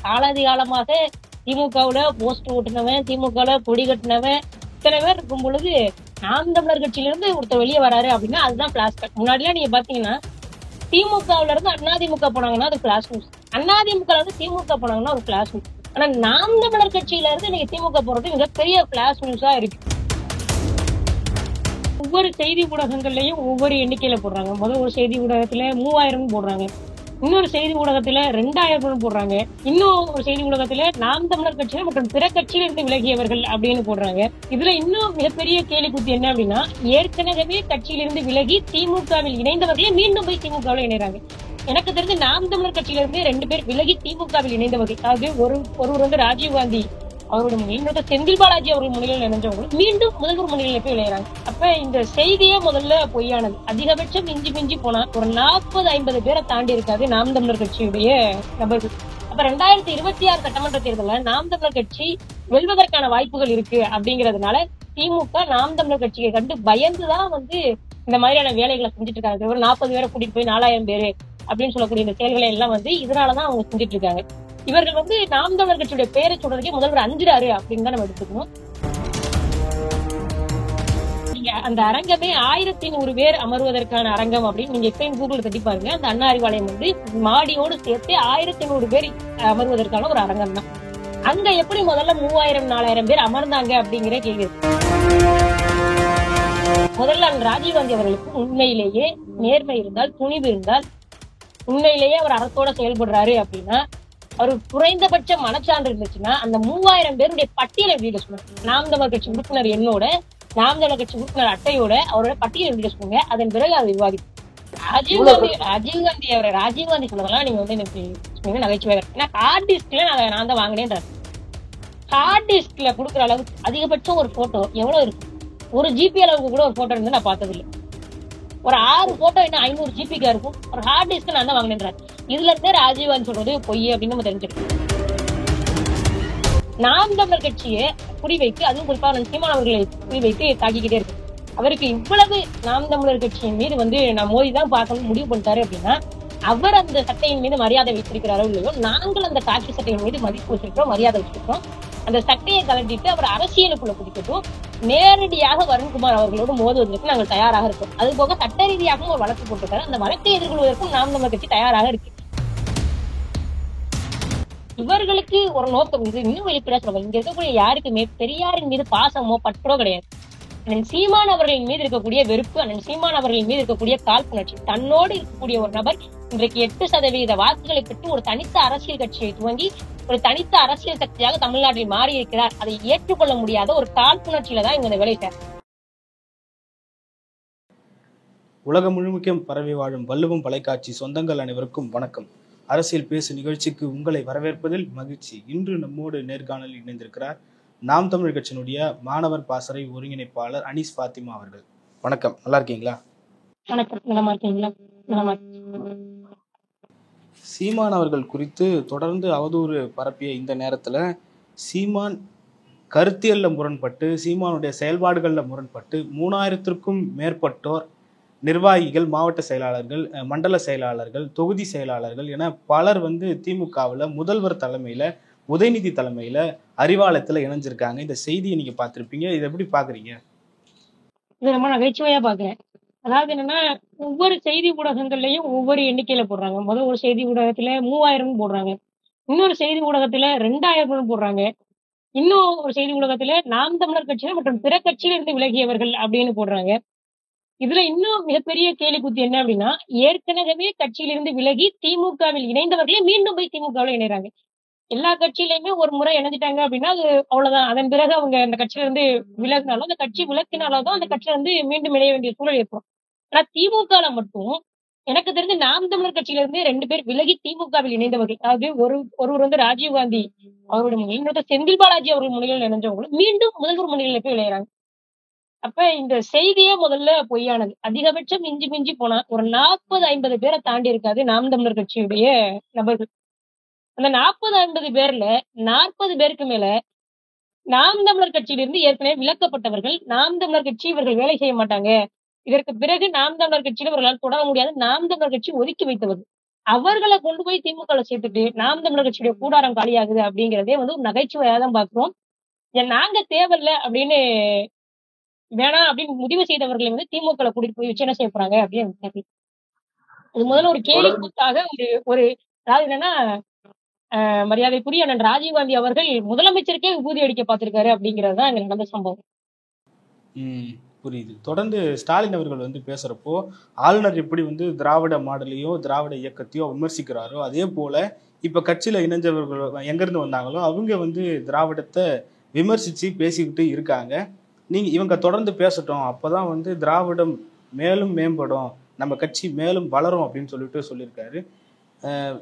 காலாதி காலமாக திமுகவுல போஸ்ட் ஓட்டுனவன், திமுகவுல கொடி கட்டினவன் இத்தனை பேர் இருக்கும் பொழுது நாம் தமிழர் கட்சியில இருந்து ஒருத்தர் வெளியே வராரு அப்படின்னா அதுதான் பிளாஷ்பேக். முன்னாடிலாம் நீங்க பாத்தீங்கன்னா திமுகவுல இருந்து அதிமுக போனாங்கன்னா அது பிளாஷ் நியூஸ், அதிமுக இருந்து திமுக போனாங்கன்னா ஒரு பிளாஷ் நியூஸ். ஆனா நாம் தமிழர் கட்சியில இருந்து நீங்க திமுக போறது மிகப்பெரிய பிளாஷ் நியூஸா இருக்கு. ஒவ்வொரு செய்தி ஊடகங்கள்லயும் ஒவ்வொரு எண்ணிக்கையில போடுறாங்க. முதல் ஒரு செய்தி ஊடகத்துல 3000 போடுறாங்க, இன்னொரு செய்தி ஊடகத்துல 2000 போடுறாங்க, இன்னும் ஒரு செய்தி ஊடகத்துல நாம் தமிழர் கட்சியில மற்றும் பிற கட்சியில இருந்து விலகியவர்கள் அப்படின்னு போடுறாங்க. இதுல இன்னும் மிகப்பெரிய கேள்விக்குத்தி என்ன அப்படின்னா, ஏற்கனவே கட்சியிலிருந்து விலகி திமுகவில் இணைந்தவர்களே மீண்டும் போய் திமுகவில் இணைறாங்க. எனக்கு தெரிஞ்சு நாம் தமிழர் கட்சியில இருந்து 2 பேர் விலகி திமுகவில் இணைந்தவர்கள், அதாவது ஒருவர் வந்து ராஜீவ்காந்தி அவரோட முன்னிலை, செந்தில் பாலாஜி அவர்கள் முன்னிலையில் இணைஞ்சவங்களும் மீண்டும் முதல்வர் முன்னிலையில போய் விளையாடுறாங்க. அப்ப இந்த செய்தியே முதல்ல பொய்யானது. அதிகபட்சம் மிஞ்சி மிஞ்சி போனா ஒரு 40-50 பேரை தாண்டி இருக்காது நாம் தமிழர் கட்சியுடைய நபர்கள். அப்ப 2026 சட்டமன்ற தேர்தலில் நாம் தமிழர் கட்சி வெல்வதற்கான வாய்ப்புகள் இருக்கு அப்படிங்கறதுனால திமுக நாம் தமிழர் கட்சியை கண்டு பயந்துதான் வந்து இந்த மாதிரியான வேலைகளை செஞ்சுட்டு இருக்காங்க. ஒரு 40 பேரை கூட்டிட்டு போய் 4000 பேரு அப்படின்னு சொல்லக்கூடிய இந்த செயல்களை எல்லாம் வந்து இதனாலதான் அவங்க செஞ்சுட்டு இருக்காங்க. இவர்கள் வந்து நாம் தமிழர் கட்சியுடைய பேரை சொல்றதுக்கே முதல்வர் அஞ்சுறாரு அப்படின்னு தான் நம்ம எடுத்துக்கணும். நீங்க அந்த அரங்கமே 1100 பேர் அமர்வதற்கான அரங்கம் அப்படின்னு நீங்க எப்பயும் கூகுள் தட்டி பாருங்க. அந்த அண்ணா அறிவாலயம் வந்து மாடியோடு சேர்த்து 1100 பேர் அமர்வதற்கான ஒரு அரங்கம் தான். அங்க எப்படி முதல்ல 3000-4000 பேர் அமர்ந்தாங்க அப்படிங்கிற கேள்வி. முதல்ல ராஜீவ்காந்தி அவர்களுக்கு உண்மையிலேயே நேர்மை இருந்தால், துணிவு இருந்தால், உண்மையிலேயே அவர் அரசோட செயல்படுறாரு அப்படின்னா, அவர் குறைந்தபட்ச மனச்சான்று இருந்துச்சுன்னா அந்த 3000 பேருடைய பட்டியலை வெளியிட சொல்லுங்க. நாம் தமிழர் கட்சி உறுப்பினர் எண்ணோட, நாம் தமிழர் கட்சி உறுப்பினர் அட்டையோட அவரோட பட்டியலை வெளியிட சொல்லுங்க. அதன் பிறகு அது விவாதிக்கும். ராஜீவ்காந்தி சொன்னதெல்லாம் நீங்க வந்து எனக்கு நகைச்சுவை. ஏன்னா ஹார்ட் டிஸ்க்ல நான் தான் வாங்கினேன்றாரு. ஹார்ட் டிஸ்க்ல கொடுக்குற அளவுக்கு அதிகபட்சம் ஒரு போட்டோ எவ்வளவு இருக்கும்? ஒரு ஜிபி அளவுக்கு கூட ஒரு போட்டோ இருந்து நான் பார்த்ததில்லை. ஒரு 6 போட்டோ என்ன 500 ஜிபிக்கா இருக்கும். ஒரு ஹார்ட் டிஸ்க் நான் தான் வாங்கினேன்றாரு. இதுல இருந்தே ராஜீவ்காந்தி சொல்றது பொய் அப்படின்னு நம்ம தெரிஞ்சுக்கணும். நாம் தமிழர் கட்சியை குறிவைத்து, அதுவும் குறிப்பா சீமான் அவர்களை குறிவைத்து தாக்கிக்கிட்டே இருக்கு. அவருக்கு இவ்வளவு நாம் தமிழர் கட்சியின் மீது வந்து நான் மோடி தான் பார்க்கணும் முடிவு பண்ணிட்டாரு அப்படின்னா, அவர் அந்த சட்டையின் மீது மரியாதை வைத்திருக்கிறாரோ இல்லையோ, நாங்கள் அந்த காட்சி சட்டையின் மீது மதிப்பு வச்சிருக்கிறோம், மரியாதை வச்சிருக்கோம். அந்த சட்டையை கலட்டிட்டு அவர் அரசியலுக்குள்ள குதிக்கட்டும். நேரடியாக வருண்குமார் அவர்களோடு மோதுவதற்கு நாங்கள் தயாராக இருக்கோம். அது போக சட்ட ரீதியாகவும் ஒரு வழக்கு போட்டிருக்காரு. அந்த வழக்கை எதிர்கொள்வதற்கும் நாம் தமிழர் கட்சி தயாராக இருக்கு. இவர்களுக்கு ஒரு நோக்கம், இது இன்னும் வெளிப்படையா சொல்லுவாங்க, இங்க இருக்கக்கூடிய யாருக்குமே பெரியாரின் மீது பாசமோ பற்றோ கிடையாது. அண்ணன் சீமான் அவர்களின் மீது இருக்கக்கூடிய வெறுப்பு, அண்ணன் சீமான் அவர்களின் மீது இருக்கக்கூடிய காழ்ப்புணர்ச்சி. தன்னோடு இருக்கக்கூடிய ஒரு நபர் இன்றைக்கு 8% வாக்குகளை பெற்று ஒரு தனித்த அரசியல் கட்சியை துவங்கி ஒரு தனித்த அரசியல் சக்தியாக தமிழ்நாட்டில் மாறி இருக்கிறார். அதை ஏற்றுக்கொள்ள முடியாத ஒரு காழ்ப்புணர்ச்சியில தான் இங்க வேலை சார். உலகம் முழுமைக்கும் பரவி வாழும் வள்ளுவம் தொலைக்காட்சி சொந்தங்கள் அனைவருக்கும் வணக்கம். அரசியல் பேசு நிகழ்ச்சிக்கு உங்களை வரவேற்பதில் மகிழ்ச்சி. இன்று நம்மோடு நேர்காணலில் இணைந்திருக்கிறார் நாம் தமிழர் கட்சியினுடைய மாணவர் பாசறை ஒருங்கிணைப்பாளர் அனீஸ் பாத்திமா அவர்கள். வணக்கம், நல்லா இருக்கீங்களா? வணக்கம், நலமா இருக்கீங்களா? நலமா. சீமான் அவர்கள் குறித்து தொடர்ந்து அவதூறு பரப்பிய இந்த நேரத்துல சீமான் கருத்தியல்ல முரண்பட்டு, சீமானுடைய செயல்பாடுகள்ல முரண்பட்டு 3000த்திற்கும் மேற்பட்டோர் நிர்வாகிகள், மாவட்ட செயலாளர்கள், மண்டல செயலாளர்கள், தொகுதி செயலாளர்கள் என பலர் வந்து திமுகவில் முதல்வர் தலைமையில, உதயநிதி தலைமையில அறிவாலயத்துல இணைஞ்சிருக்காங்க. இந்த செய்தியை நீங்க பார்த்திருப்பீங்க. இதை எப்படி பாக்குறீங்க? இது ரொம்ப நகைச்சுவையா பாக்குறேன். அதாவது என்னன்னா, ஒவ்வொரு செய்தி ஊடகங்கள்லயும் ஒவ்வொரு எண்ணிக்கையில போடுறாங்க. முதல் ஒரு செய்தி ஊடகத்துல 3000 போடுறாங்க, இன்னொரு செய்தி ஊடகத்துல 2000 போடுறாங்க, இன்னும் ஒரு செய்தி ஊடகத்துல நாம் தமிழர் கட்சியில மற்றும் பிற கட்சியில இருந்து விலகியவர்கள் அப்படின்னு போடுறாங்க. இதுல இன்னும் மிகப்பெரிய கேள்விக்குத்தி என்ன அப்படின்னா, ஏற்கனவே கட்சியிலிருந்து விலகி திமுகவில் இணைந்தவர்களே மீண்டும் போய் திமுகவில் இணைறாங்க. எல்லா கட்சியிலயுமே ஒரு முறை இணைஞ்சிட்டாங்க அப்படின்னா அது அவ்வளவுதான். அதன் பிறகு அவங்க அந்த கட்சியில இருந்து விலகினாலும், அந்த கட்சி விலக்கினாலும் தான் அந்த கட்சியில இருந்து மீண்டும் இணைய வேண்டிய சூழல் ஏற்படும். ஆனா திமுகல மட்டும் எனக்கு தெரிஞ்சு நாம் தமிழர் கட்சியில இருந்து 2 பேர் விலகி திமுகவில் இணைந்தவர்கள், அதாவது ஒருவர் வந்து ராஜீவ்காந்தி அவரோட முன்னிலை, செந்தில் பாலாஜி அவர்கள் முன்னிலையில் இணைஞ்சவங்களும் மீண்டும் முதல்வர் முன்னிலையில போய் விளையாடுறாங்க. அப்ப இந்த செய்தியே முதல்ல பொய்யானது. அதிகபட்சம் மிஞ்சி மிஞ்சி போனா ஒரு 40-50 பேரை தாண்டி இருக்காது நாம் தமிழர் கட்சியுடைய நபர்கள். அந்த 40-50 பேர்ல 40 பேருக்கு மேல நாம் தமிழர் கட்சியிலிருந்து ஏற்கனவே விலக்கப்பட்டவர்கள். நாம் தமிழர் கட்சி இவர்கள் வேலை செய்ய மாட்டாங்க, இதற்கு பிறகு நாம் தமிழர் கட்சியில இவர்களால் தொடர முடியாது, நாம் தமிழர் கட்சி ஒதுக்கி வைத்தவர்கள். அவர்களை கொண்டு போய் திமுக சேர்த்துட்டு நாம் தமிழர் கட்சியுடைய கூடாரம் காலியாகுது அப்படிங்கிறதே வந்து ஒரு நகைச்சுவையா தான் பாக்குறோம். நாங்க தேவையில்ல அப்படின்னு வேணாம் அப்படின்னு முடிவு செய்தவர்களை வந்து திமுக கூட்டிட்டு போய் வச்சு என்ன செய்ய போறாங்க அப்படின்னு எனக்கு தெரியல. இது முதல்ல ஒரு கேலி தொடர்ந்து கூத்தாக ஒரு ஒரு அதாவது என்னன்னா மரியாதைக்குரிய அண்ணன் ராஜீவ்காந்தி அவர்கள் முதலமைச்சருக்கே விபூதி அடிக்க பார்த்திருக்காரு அப்படிங்கிறது தான் இங்க நடந்த சம்பவம். புரியுது. தொடர்ந்து ஸ்டாலின் அவர்கள் வந்து பேசுறப்போ ஆளுநர் எப்படி வந்து திராவிட மாடலையோ திராவிட இயக்கத்தையோ விமர்சிக்கிறாரோ அதே போல இப்ப கட்சியில இணைஞ்சவர்கள் எங்க இருந்து வந்தாங்களோ அவங்க வந்து திராவிடத்தை விமர்சிச்சு பேசிக்கிட்டு இருக்காங்க. நீங்க இவங்க தொடர்ந்து பேசட்டும், அப்பதான் வந்து திராவிடம் மேலும் மேம்படும், நம்ம கட்சி மேலும் வளரும் அப்படின்னு சொல்லியிருக்காரு.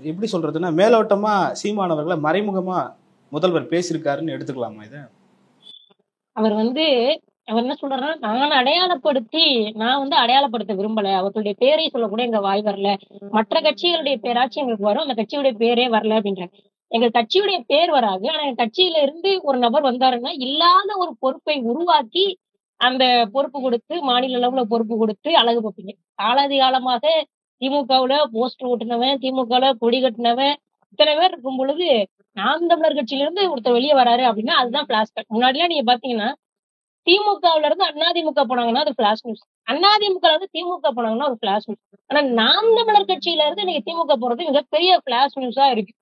எப்படி சொல்றதுன்னா மேலோட்டமா சீமானவர்களை மறைமுகமா முதல்வர் பேசியிருக்காருன்னு எடுத்துக்கலாமா இதை? அவர் என்ன சொல்றாருன்னா, நான் வந்து அடையாளப்படுத்த விரும்பல, அவர்களுடைய பேரை சொல்லக்கூட எங்க வாய் வரல, மற்ற கட்சிகளுடைய பேராச்சும் எங்களுக்கு வரும், அந்த கட்சியுடைய பேரே வரல அப்படின்றாங்க. எங்க கட்சியுடைய பேர் வராது, ஆனா எங்க கட்சியில இருந்து ஒரு நபர் வந்தாருன்னா இல்லாத ஒரு பொறுப்பை உருவாக்கி அந்த பொறுப்பு கொடுத்து மாநில அளவுல பொறுப்பு கொடுத்து அழகு பார்ப்பீங்க. காலாதி காலமாக திமுகவுல போஸ்டர் ஓட்டுனவன், திமுகவுல கொடி கட்டினவன் இத்தனை பேர் இருக்கும் பொழுது நாம் தமிழர் கட்சியில இருந்து ஒருத்தர் வெளியே வராரு அப்படின்னா அதுதான் பிளாஸ்பேக். முன்னாடி எல்லாம் நீங்க பாத்தீங்கன்னா திமுகவுல இருந்து அதிமுக போனாங்கன்னா அது பிளாஷ் நியூஸ், அதிமுக இருந்து திமுக போனாங்கன்னா ஒரு பிளாஷ் நியூஸ். ஆனா நாம் தமிழர் கட்சியில இருந்து நீங்க திமுக போறது மிகப்பெரிய பிளாஷ் நியூஸா இருக்கு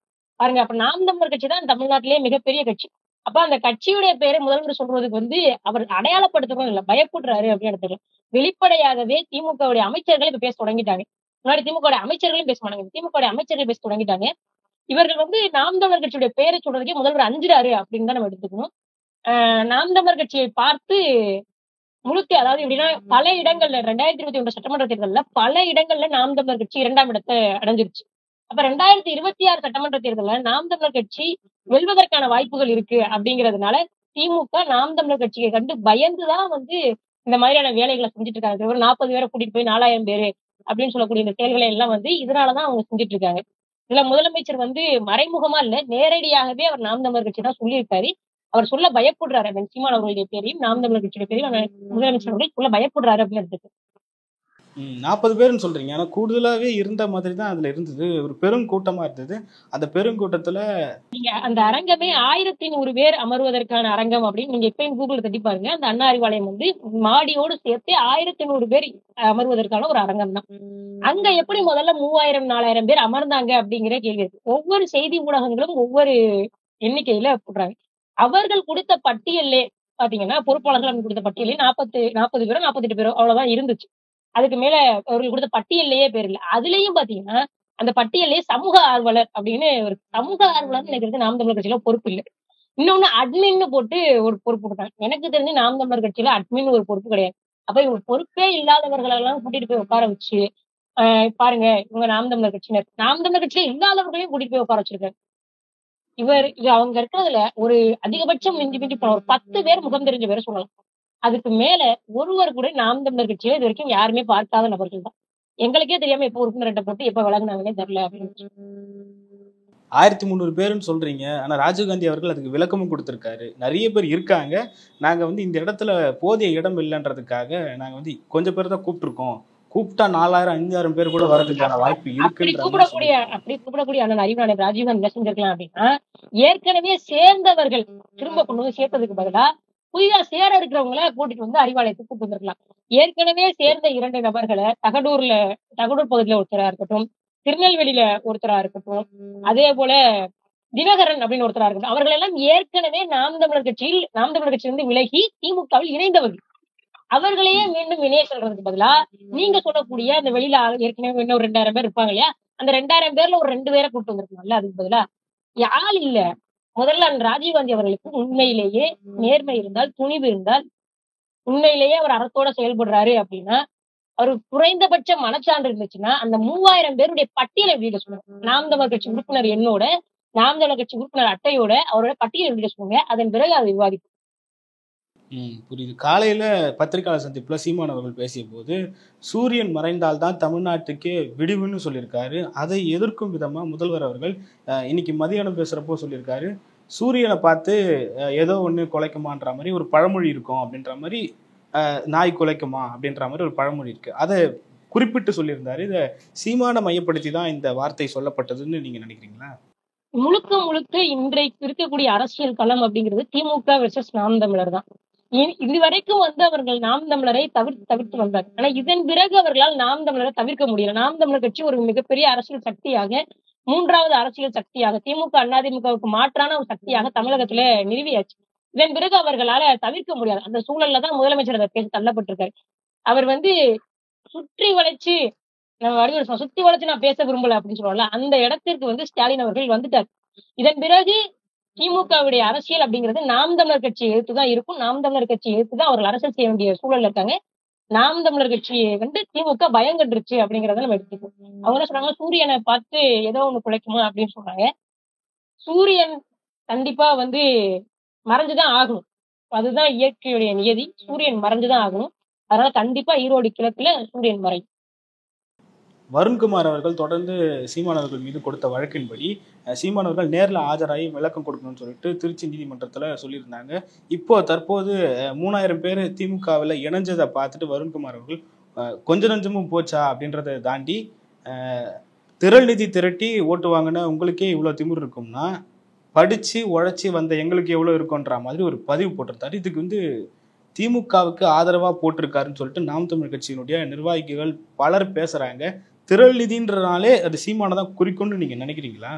பாருங்க. அப்ப நாம் தமிழர் கட்சி தான் தமிழ்நாட்டிலேயே மிகப்பெரிய கட்சி. அப்ப அந்த கட்சியுடைய பேரை முதல்வர் சொல்றதுக்கு அவர் அடையாளப்படுத்தவும் இல்லை, பயப்படுறாரு அப்படின்னு எடுத்துக்கலாம். வெளிப்படையாகவே திமுகவுடைய அமைச்சர்கள் இப்ப பேச தொடங்கிட்டாங்க. முன்னாடி திமுக அமைச்சர்களும் பேச மாட்டாங்க, திமுக அமைச்சர்கள் பேச தொடங்கிட்டாங்க. இவர்கள் நாம் தமிழர் கட்சியுடைய பேரை சொல்றதுக்கே முதல்வர் அஞ்சுறாரு அப்படின்னு தான் நம்ம எடுத்துக்கணும். நாம் தமிழர் கட்சியை பார்த்து அதாவது எப்படின்னா பல இடங்கள்ல 2021 சட்டமன்ற தேர்தல்ல பல இடங்கள்ல நாம் தமிழர் கட்சி 2ஆம் இடத்தை அடைஞ்சிருச்சு. அப்ப 2026 சட்டமன்ற தேர்தல்ல நாம் தமிழர் கட்சி வெல்வதற்கான வாய்ப்புகள் இருக்கு அப்படிங்கிறதுனால திமுக நாம் தமிழர் கட்சியை கண்டு பயந்துதான் இந்த மாதிரியான வேலைகளை செஞ்சுட்டு இருக்காங்க. ஒரு 40 பேரை கூட்டிட்டு போய் 4000 பேரு அப்படின்னு சொல்லக்கூடிய இந்த செயல்களை எல்லாம் இதனாலதான் அவங்க செஞ்சுட்டு இருக்காங்க. இதுல முதலமைச்சர் மறைமுகமா இல்ல, நேரடியாகவே அவர் நாம் தமிழர் கட்சி தான் சொல்லியிருக்காரு. அவர் சொல்ல பயப்படுறாரு, அந்த சீமான் அவர்களுடைய பேரையும் நாம் தமிழர் கட்சியுடைய பேரையும் முதலமைச்சர் அவர்கள் சொல்ல பயப்படுறாரு அப்படின்னு 40 பேர்னு சொல்றீங்க, ஆனா கூடுதலாவே இருந்த மாதிரி தான் அதுல இருந்தது, ஒரு பெருங்கூட்டமா இருந்தது. அந்த பெருங்கூட்டத்துல நீங்க அந்த அரங்கமே 1100 பேர் அமர்வதற்கான அரங்கம் அப்படின்னு நீங்க எப்பயும் கூகுள் தட்டி பாருங்க. அந்த அண்ணா அறிவாலயம் மாடியோடு சேர்த்து 1100 பேர் அமர்வதற்கான ஒரு அரங்கம் தான். அங்க எப்படி முதல்ல 3000 4000 பேர் அமர்ந்தாங்க அப்படிங்கிற கேள்வி இருக்கு. ஒவ்வொரு செய்தி ஊடகங்களும் ஒவ்வொரு எண்ணிக்கையில போடுறாங்க. அவர்கள் கொடுத்த பட்டியலே பாத்தீங்கன்னா பொறுப்பாளர்கள் கொடுத்த பட்டியலே 40 பேரோ 48 பேரோ அவ்வளவுதான் இருந்துச்சு. அதுக்கு மேல அவர்கள் கொடுத்த பட்டியல்லையே பேர் இல்ல. அதுலயும் பாத்தீங்கன்னா அந்த பட்டியலே சமூக ஆர்வலர் அப்படின்னு ஒரு சமூக ஆர்வலர் நினைக்கிறது நாம் தமிழர் கட்சியில பொறுப்பு இல்லை. இன்னொன்னு அட்மின்னு போட்டு ஒரு பொறுப்பு கொடுத்தாங்க. எனக்கு தெரிஞ்சு நாம் தமிழர் கட்சியில அட்மின் ஒரு பொறுப்பு கிடையாது. அப்ப இவங்க பொறுப்பே இல்லாதவர்களை எல்லாம் கூட்டிட்டு போய் உட்கார வச்சு பாருங்க இவங்க நாம் தமிழர் கட்சியினர், நாம் தமிழர் கட்சியில இல்லாதவர்களையும் கூட்டிட்டு போய் உட்கார வச்சிருக்காரு. அவங்க இருக்கிறதுல ஒரு அதிகபட்சம் மிஞ்சி போன ஒரு 10 பேர் முகம் தெரிஞ்ச பேரை சொல்லலாம். அதுக்கு மேல ஒருவர் கூட நாம் தமிழர் கட்சியில இது வரைக்கும் யாருமே பார்க்காத நபர்கள் தான். எங்களுக்கே தெரியாம எப்ப உறுப்பினர் போட்டு எப்ப விலகுனாங்கன்னே தெரியல அப்படின்னு. 1300 பேருன்னு சொல்றீங்க, ஆனா ராஜீவ்காந்தி அவர்கள் அதுக்கு விளக்கமும் கொடுத்திருக்காரு. நிறைய பேர் இருக்காங்க, நாங்க இந்த இடத்துல போதிய இடம் இல்லைன்றதுக்காக நாங்க கொஞ்சம் பேர் தான் கூப்பிட்டுருக்கோம், கூப்பிட்டா 4000 5000 பேர் கூட வரதுக்கான வாய்ப்பு இருக்கு. அப்படி கூப்பிடக்கூடிய அண்ணன் அறிவாளர் ராஜீவ்காந்தி செஞ்சிருக்கலாம் அப்படின்னா, ஏற்கனவே சேர்ந்தவர்கள் திரும்ப கொண்டு வந்து சேர்த்ததுக்கு பதிலா புதிதா சேர இருக்கிறவங்கள கூட்டிட்டு அறிவாலயத்துக்கு கூப்பிட்டு வந்திருக்கலாம். ஏற்கனவே சேர்ந்த 2 நபர்களை தகடூர் பகுதியில ஒருத்தரா இருக்கட்டும், திருநெல்வேலியில ஒருத்தரா இருக்கட்டும், அதே போல தினகரன் அப்படின்னு ஒருத்தரா இருக்கட்டும், அவர்கள் எல்லாம் ஏற்கனவே நாம் தமிழர் கட்சியிலிருந்து விலகி திமுகவில் இணைந்தவர்கள். அவர்களையே மீண்டும் இணைய சொல்றதுக்கு பதிலா நீங்க சொல்லக்கூடிய அந்த வெளியில ஏற்கனவே இன்னும் 2000 பேர் இருப்பாங்க இல்லையா, அந்த 2000 பேர்ல ஒரு 2 பேரை கூப்பிட்டு வந்திருக்கணும்ல. அதுக்கு பதிலா யார் இல்ல. முதல்ல அந்த ராஜீவ்காந்தி அவர்களுக்கு உண்மையிலேயே நேர்மை இருந்தால், துணிவு இருந்தால், உண்மையிலேயே அவர் அறத்தோட செயல்படுறாரு அப்படின்னா, அவருக்கு குறைந்தபட்ச மனச்சான்று இருந்துச்சுன்னா அந்த 3000 பேருடைய பட்டியலை வெளியிட சொல்லுங்க. நாம் தமிழர் கட்சி உறுப்பினர் எண்ணோட, நாம் தமிழர் கட்சி உறுப்பினர் அட்டையோட அவரோட பட்டியலை வெளியிட சொல்லுங்க. அதன் பிறகு அதை விவாதிக்கும். புரியுது. காலையில பத்திரிகையாளர் சந்திப்புல சீமான் அவர்கள் பேசிய போது சூரியன் மறைந்தால்தான் தமிழ்நாட்டுக்கே விடிவுன்னு சொல்லியிருக்காரு. அதை எதிர்க்கும் விதமா முதல்வர் அவர்கள் இன்னைக்கு மதியானம் பேசுறப்போ சொல்லியிருக்காரு, சூரியனை பார்த்து ஏதோ ஒண்ணு குலைக்குமான்ற மாதிரி ஒரு பழமொழி இருக்கும் அப்படின்ற மாதிரி, நாய் குலைக்குமா அப்படின்ற மாதிரி ஒரு பழமொழி இருக்கு. அதை குறிப்பிட்டு சொல்லியிருந்தாரு. இதை சீமானை மையப்படுத்தி தான் இந்த வார்த்தை சொல்லப்பட்டதுன்னு நீங்க நினைக்கிறீங்களா? முழுக்க முழுக்க இன்றைக்கு இருக்கக்கூடிய அரசியல் களம் அப்படிங்கிறது திமுக வெர்சஸ் நாம் தமிழர் தான். இதுவரைக்கும் அவர்கள் நாம் தமிழரை தவிர்த்து வந்தார். ஆனா இதன் பிறகு அவர்களால் நாம் தமிழரை தவிர்க்க முடியல. நாம் தமிழர் கட்சி ஒரு மிகப்பெரிய அரசியல் சக்தியாக, மூன்றாவது அரசியல் சக்தியாக, திமுக அதிமுகவுக்கு மாற்றான ஒரு சக்தியாக தமிழகத்துல நிறுவியாச்சு. இதன் பிறகு அவர்களால தவிர்க்க முடியாது. அந்த சூழல்ல தான் முதலமைச்சர் அதை பேச தள்ளப்பட்டிருக்காரு. அவர் சுற்றி வளைச்சு சுத்தி வளைச்சு நான் பேச விரும்பல அப்படின்னு சொல்லுவாங்கல்ல, அந்த இடத்திற்கு ஸ்டாலின் அவர்கள் வந்துட்டார். இதன் பிறகு திமுகவுடைய அரசியல் அப்படிங்கிறது நாம் தமிழர் கட்சியை எதிர்த்துதான் இருக்கும். நாம் தமிழர் கட்சியை எதிர்த்துதான் அவர்கள் அரசியல் செய்ய வேண்டிய சூழல்ல இருக்காங்க. நாம் தமிழர் கட்சியை திமுக பயம் கண்டுருச்சு அப்படிங்கறத நம்ம எடுத்துக்கோம். அவங்க என்ன சொல்றாங்க, சூரியனை பார்த்து ஏதோ ஒண்ணு குலைக்குமா அப்படின்னு சொல்றாங்க. சூரியன் கண்டிப்பா மறைஞ்சுதான் ஆகணும். அதுதான் இயற்கையுடைய நியதி. சூரியன் மறைஞ்சுதான் ஆகணும். அதனால கண்டிப்பா ஈரோடு கிழக்குல சூரியன் மறையும். வருண்குமார் அவர்கள் தொடர்ந்து சீமான் அவர்கள் மீது கொடுத்த வழக்கின்படி சீமான் அவர்கள் நேரில் ஆஜராகி விளக்கம் கொடுக்கணும்னு சொல்லிட்டு திருச்சி நீதிமன்றத்தில் சொல்லியிருந்தாங்க. இப்போ தற்போது 3000 பேர் திமுகவில் இணைஞ்சதை பார்த்துட்டு வருண்குமார் அவர்கள் கொஞ்ச நஞ்சமும் போச்சா அப்படின்றத தாண்டி திரள் நிதி திரட்டி ஓட்டு வாங்கின உங்களுக்கே இவ்வளோ திமிர் இருக்கும்னா படித்து உழைச்சி வந்த எங்களுக்கு எவ்வளோ இருக்குன்ற மாதிரி ஒரு பதிவு போட்டிருந்தாரு. இதுக்கு திமுகவுக்கு ஆதரவாக போட்டிருக்காருன்னு சொல்லிட்டு நாம் தமிழ் கட்சியினுடைய நிர்வாகிகள் பலர் பேசுகிறாங்க. திரள் நிதின்றனாலே அது சீமானை தான் குறிக்கும்னு நீங்க நினைக்கிறீங்களா?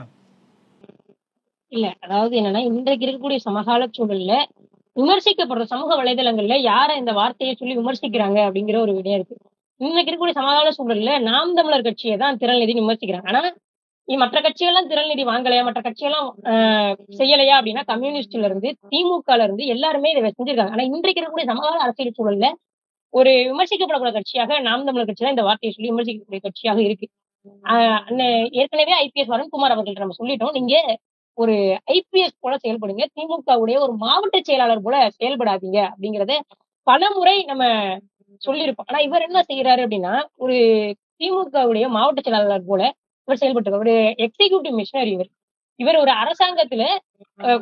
இல்ல, அதாவது என்னன்னா, இன்றைக்கு இருக்கக்கூடிய சமகால சூழல்ல விமர்சிக்கப்படுற சமூக வலைதளங்கள்ல யார இந்த வார்த்தையை சொல்லி விமர்சிக்கிறாங்க அப்படிங்கிற ஒரு விடயம் இருக்கு. இன்னைக்கு இருக்கக்கூடிய சமகால சூழல்ல நாம் தமிழர் கட்சியை தான் திரள் நிதி விமர்சிக்கிறாங்க. ஆனா மற்ற கட்சிகள்லாம் திரள் நிதி வாங்கலையா, மற்ற கட்சியெல்லாம் செய்யலையா அப்படின்னா, கம்யூனிஸ்ட்ல இருந்து திமுகல இருந்து எல்லாருமே இதை செஞ்சிருக்காங்க. ஆனா இன்றைக்கு இருக்கக்கூடிய சமகால அரசியல் சூழல்ல ஒரு விமர்சிக்கப்படக்கூடிய கட்சியாக நாம் தமிழர் கட்சி தான் இந்த வார்த்தையை சொல்லி விமர்சிக்கக்கூடிய கட்சியாக இருக்கு. ஏற்கனவே ஐபிஎஸ் வருண்குமார் அவர்கள் நம்ம சொல்லிட்டோம், நீங்க ஒரு ஐபிஎஸ் போல செயல்படுங்க, திமுகவுடைய ஒரு மாவட்ட செயலாளர் போல செயல்படாதீங்க அப்படிங்கறத பல முறை நம்ம சொல்லியிருப்போம். ஆனா இவர் என்ன செய்யறாரு அப்படின்னா, ஒரு திமுகவுடைய மாவட்ட செயலாளர் போல இவர் செயல்பட்டு ஒரு எக்ஸிகியூட்டிவ் மிஷனரி. இவர் ஒரு அரசாங்கத்துல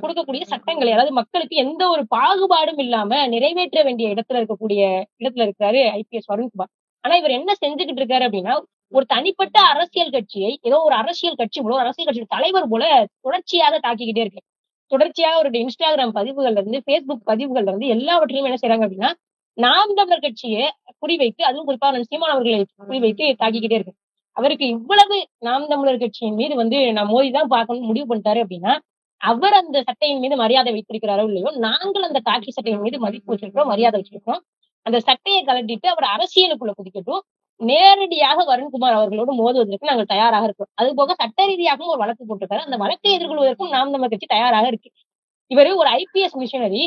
கொடுக்கக்கூடிய சட்டங்களை, அதாவது மக்களுக்கு எந்த ஒரு பாகுபாடும் இல்லாம நிறைவேற்ற வேண்டிய இடத்துல இருக்கிறாரு ஐபிஎஸ் வருண்குமார். ஆனா இவர் என்ன செஞ்சுக்கிட்டு இருக்காரு அப்படின்னா, ஒரு தனிப்பட்ட அரசியல் கட்சியை ஏதோ ஒரு அரசியல் கட்சி போல, ஒரு அரசியல் கட்சி தலைவர் போல தொடர்ச்சியாக தாக்கிக்கிட்டே இருக்கு. தொடர்ச்சியாக அவருடைய இன்ஸ்டாகிராம் பதிவுகள்ல இருந்து, பேஸ்புக் பதிவுகள்ல இருந்து எல்லாவற்றையும் என்ன செய்யறாங்க அப்படின்னா, நாம் தமிழர் கட்சியை குறிவைத்து, அதுவும் குறிப்பாக சீமான் அவர்களை குறிவைத்து தாக்கிக்கிட்டே இருக்கு. அவருக்கு இவ்வளவு நாம் தமிழர் கட்சியின் மீது நான் மோதிதான் பார்க்கணும்னு முடிவு பண்ணிட்டாரு அப்படின்னா, அவர் அந்த சட்டையின் மீது மரியாதை வைத்திருக்கிறாரோ இல்லையோ, நாங்கள் அந்த காக்கி சட்டையின் மீது மதிப்பு வச்சிருக்கிறோம், மரியாதை வச்சிருக்கிறோம். அந்த சட்டையை கலட்டிட்டு அவர் அரசியலுக்குள்ள குதிக்கட்டும். நேரடியாக வருண்குமார் அவர்களோடு மோதுவதற்கு நாங்கள் தயாராக இருக்கோம். அது போக சட்ட ரீதியாகவும் ஒரு வழக்கு போட்டிருக்காரு. அந்த வழக்கை எதிர்கொள்வதற்கும் நாம் தமிழர் கட்சி தயாராக இருக்கு. இவரு ஒரு ஐபிஎஸ் மிஷனரி,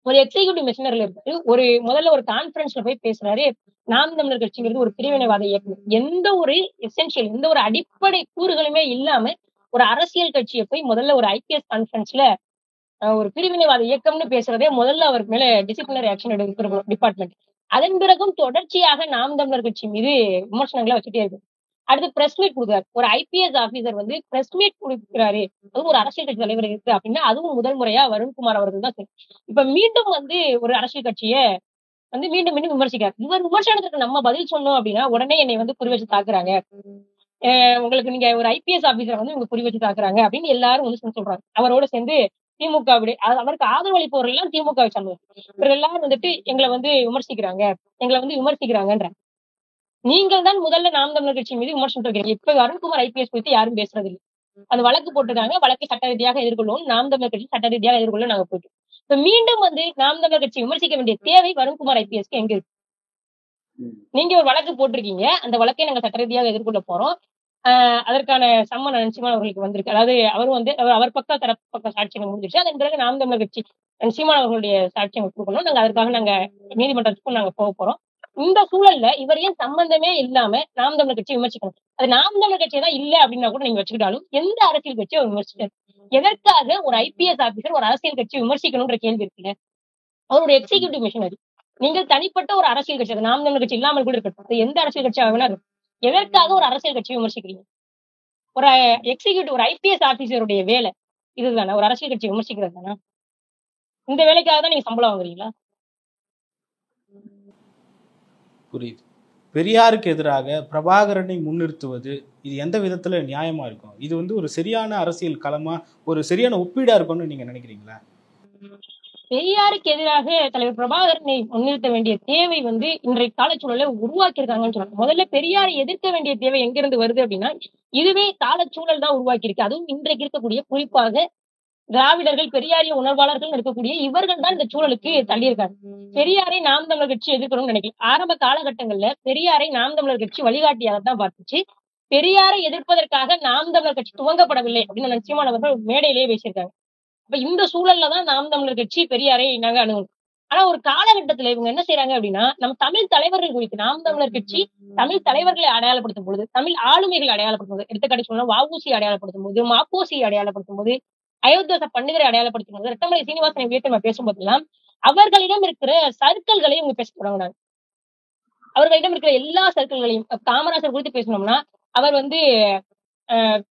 ஒரு எக்ஸிகியூட்டிவ் மிஷனரில இருக்கு. முதல்ல ஒரு கான்பரன்ஸ்ல போய் பேசுறாரு. நாம் தமிழர் கட்சிங்கிறது ஒரு பிரிவினைவாத இயக்கம், எந்த ஒரு எசென்சியல், எந்த ஒரு அடிப்படை கூறுகளுமே இல்லாம ஒரு அரசியல் கட்சியை போய் முதல்ல ஒரு ஐபிஎஸ் கான்பரன்ஸ்ல ஒரு பிரிவினைவாத இயக்கம்னு பேசுறதே முதல்ல அவர் மேல டிசிப்ளினரி ஆக்ஷன் எடுக்கிற டிபார்ட்மெண்ட். அதன் பிறகும் தொடர்ச்சியாக நாம் தமிழர் கட்சி மீது விமர்சனங்களை வச்சுட்டே இருக்கு. அடுத்து பிரஸ் மீட் கொடுக்குறாரு. ஒரு ஐபிஎஸ் ஆபீசர் பிரஸ் மீட் கொடுக்கிறாரு, அதுவும் ஒரு அரசியல் கட்சி தலைவர் இருக்கு அப்படின்னா, அதுவும் முதல் முறையா வருண்குமார் அவர்கள் தான். இப்ப மீண்டும் ஒரு அரசியல் கட்சியை மீண்டும் மீண்டும் விமர்சிக்கிறார். இவர் விமர்சனத்துக்கு நம்ம பதில் சொன்னோம் அப்படின்னா உடனே என்னை குறி வச்சு தாக்குறாங்க, உங்களுக்கு நீங்க ஒரு ஐபிஎஸ் ஆபீசரை இவங்க குறி வச்சு தாக்குறாங்க அப்படின்னு எல்லாரும் சொல்றாங்க. அவரோட சேர்ந்து திமுக அவருக்கு ஆதரவு அளிப்பவர்கள் எல்லாம் திமுக சார்ந்தவர். இவர்கள் எல்லாரும் எங்களை விமர்சிக்கிறாங்கன்ற. நீங்கள் தான் முதல்ல நாம் தமிழர் கட்சி மீது விமர்சனம் இருக்கிறீங்க. இப்ப வருண்குமார் ஐபிஎஸ் குறித்து யாரும் பேசுறது இல்லை. அந்த வழக்கு போட்டிருக்காங்க. வழக்கை சட்ட ரீதியாக எதிர்கொள்வோம். நாம் தமிழர் கட்சி சட்ட ரீதியாக எதிர்கொள்ள நாங்க போயிட்டோம். இப்ப மீண்டும் நாம் தமிழர் கட்சி விமர்சிக்க வேண்டிய தேவை வருண்குமார் ஐபிஎஸ்க்கு எங்க இருக்கு? நீங்க ஒரு வழக்கு போட்டிருக்கீங்க, அந்த வழக்கை நாங்க சட்ட ரீதியாக எதிர்கொள்ள போறோம். அதற்கான சம்மன் சீமான் அவர்களுக்கு வந்திருக்கு. அதாவது அவர் தரப்பு சாட்சியம் முடிஞ்சிருச்சு. அதன் பிறகு நாம் தமிழர் கட்சி சீமான் அவர்களுடைய சாட்சியம் கொடுக்கணும். அதற்காக நாங்க நீதிமன்றத்துக்கும் நாங்க போக போறோம். இந்த சூழல்ல இவர் ஏன் சம்பந்தமே இல்லாம நாம் தமிழர் கட்சி விமர்சிக்கணும்? அது நாம் தமிழர் கட்சியை தான் இல்ல அப்படின்னா கூட நீங்க வச்சுக்கிட்டாலும் எந்த அரசியல் கட்சியை அவர் விமர்சிச்சாரு? எதற்காக ஒரு ஐபிஎஸ் ஆபீசர் ஒரு அரசியல் கட்சி விமர்சிக்கணும்ன்ற கேள்வி இருக்குல்ல. அவருடைய எக்ஸிகியூட்டிவ் மிஷனரி. நீங்கள் தனிப்பட்ட ஒரு அரசியல் கட்சி, நாம் தமிழர் கட்சி இல்லாமல் கூட இருக்கட்டும், எந்த அரசியல் கட்சியாக வேணா இருக்கும், எதற்காக ஒரு அரசியல் கட்சியை விமர்சிக்கிறீங்க? ஒரு எக்ஸிகியூட்டிவ், ஒரு ஐபிஎஸ் ஆபீசருடைய வேலை இதுதானே, ஒரு அரசியல் கட்சி விமர்சிக்கிறது தானே? இந்த வேலைக்காக தான் நீங்க சம்பளம் வாங்குறீங்களா? புரியுது. பெரியாருக்கு எதிராக பிரபாகரனை முன்னிறுத்துவது இது எந்த விதத்துல நியாயமா இருக்கும்? இது வந்து ஒரு சரியான அரசியல் களமா, ஒரு சரியான ஒப்பீடா இருக்கும்னு நீங்க நினைக்கிறீங்களா? பெரியாருக்கு எதிராக தலைவர் பிரபாகரனை முன்னிறுத்த வேண்டிய தேவை இன்றைய காலச்சூழலை உருவாக்கியிருக்காங்கன்னு சொல்லலாம். முதல்ல பெரியாரை எதிர்க்க வேண்டிய தேவை எங்கிருந்து வருது அப்படின்னா, இதுவே காலச்சூழல் தான் உருவாக்கியிருக்கு. அதுவும் இன்றைக்கு இருக்கக்கூடிய குறிப்பாக திராவிடர்கள், பெரியாரிய உணர்வாளர்கள் இருக்கக்கூடிய இவர்கள் தான் இந்த சூழலுக்கு தள்ளியிருக்காங்க. பெரியாரை நாம் தமிழர் கட்சி எதிர்க்கணும்னு நினைக்கல. ஆரம்ப காலகட்டங்கள்ல பெரியாரை நாம் தமிழர் கட்சி வழிகாட்டியாக தான் பார்த்துச்சு. பெரியாரை எதிர்ப்பதற்காக நாம் தமிழர் கட்சி துவங்கப்படவில்லை அப்படின்னு நிச்சயமான அவர்கள் மேடையிலேயே பேசியிருக்காங்க. அப்ப இந்த சூழல்ல தான் நாம் தமிழர் கட்சி பெரியாரை நாங்க அணுகுறோம். ஆனா ஒரு காலகட்டத்துல இவங்க என்ன செய்யறாங்க அப்படின்னா, நம்ம தமிழ் தலைவர்கள் குறித்து நாம் தமிழர் கட்சி தமிழ் தலைவர்களை அடையாளப்படுத்தும் பொழுது, தமிழ் ஆளுமைகளை அடையாளப்படுத்தும் போது, எடுத்துக்காட்டு சொல்லணும் வ.உ.சி அடையாளப்படுத்தும் போது, ம.பொ.சி அடையாளப்படுத்தும் போது, அயோத்தியாச பண்டிதரை அடையாளப்படுத்தும் போது, ரெட்டமலை சீனிவாசனை வீட்டை நம்ம பேசும்போதெல்லாம் அவர்களிடம் இருக்கிற சர்க்கிள்களையும் இவங்க பேச தொடங்கினாங்க. அவர்களிடம் இருக்கிற எல்லா சர்க்கிள்களையும் காமராசர் குறித்து பேசணும்னா அவர்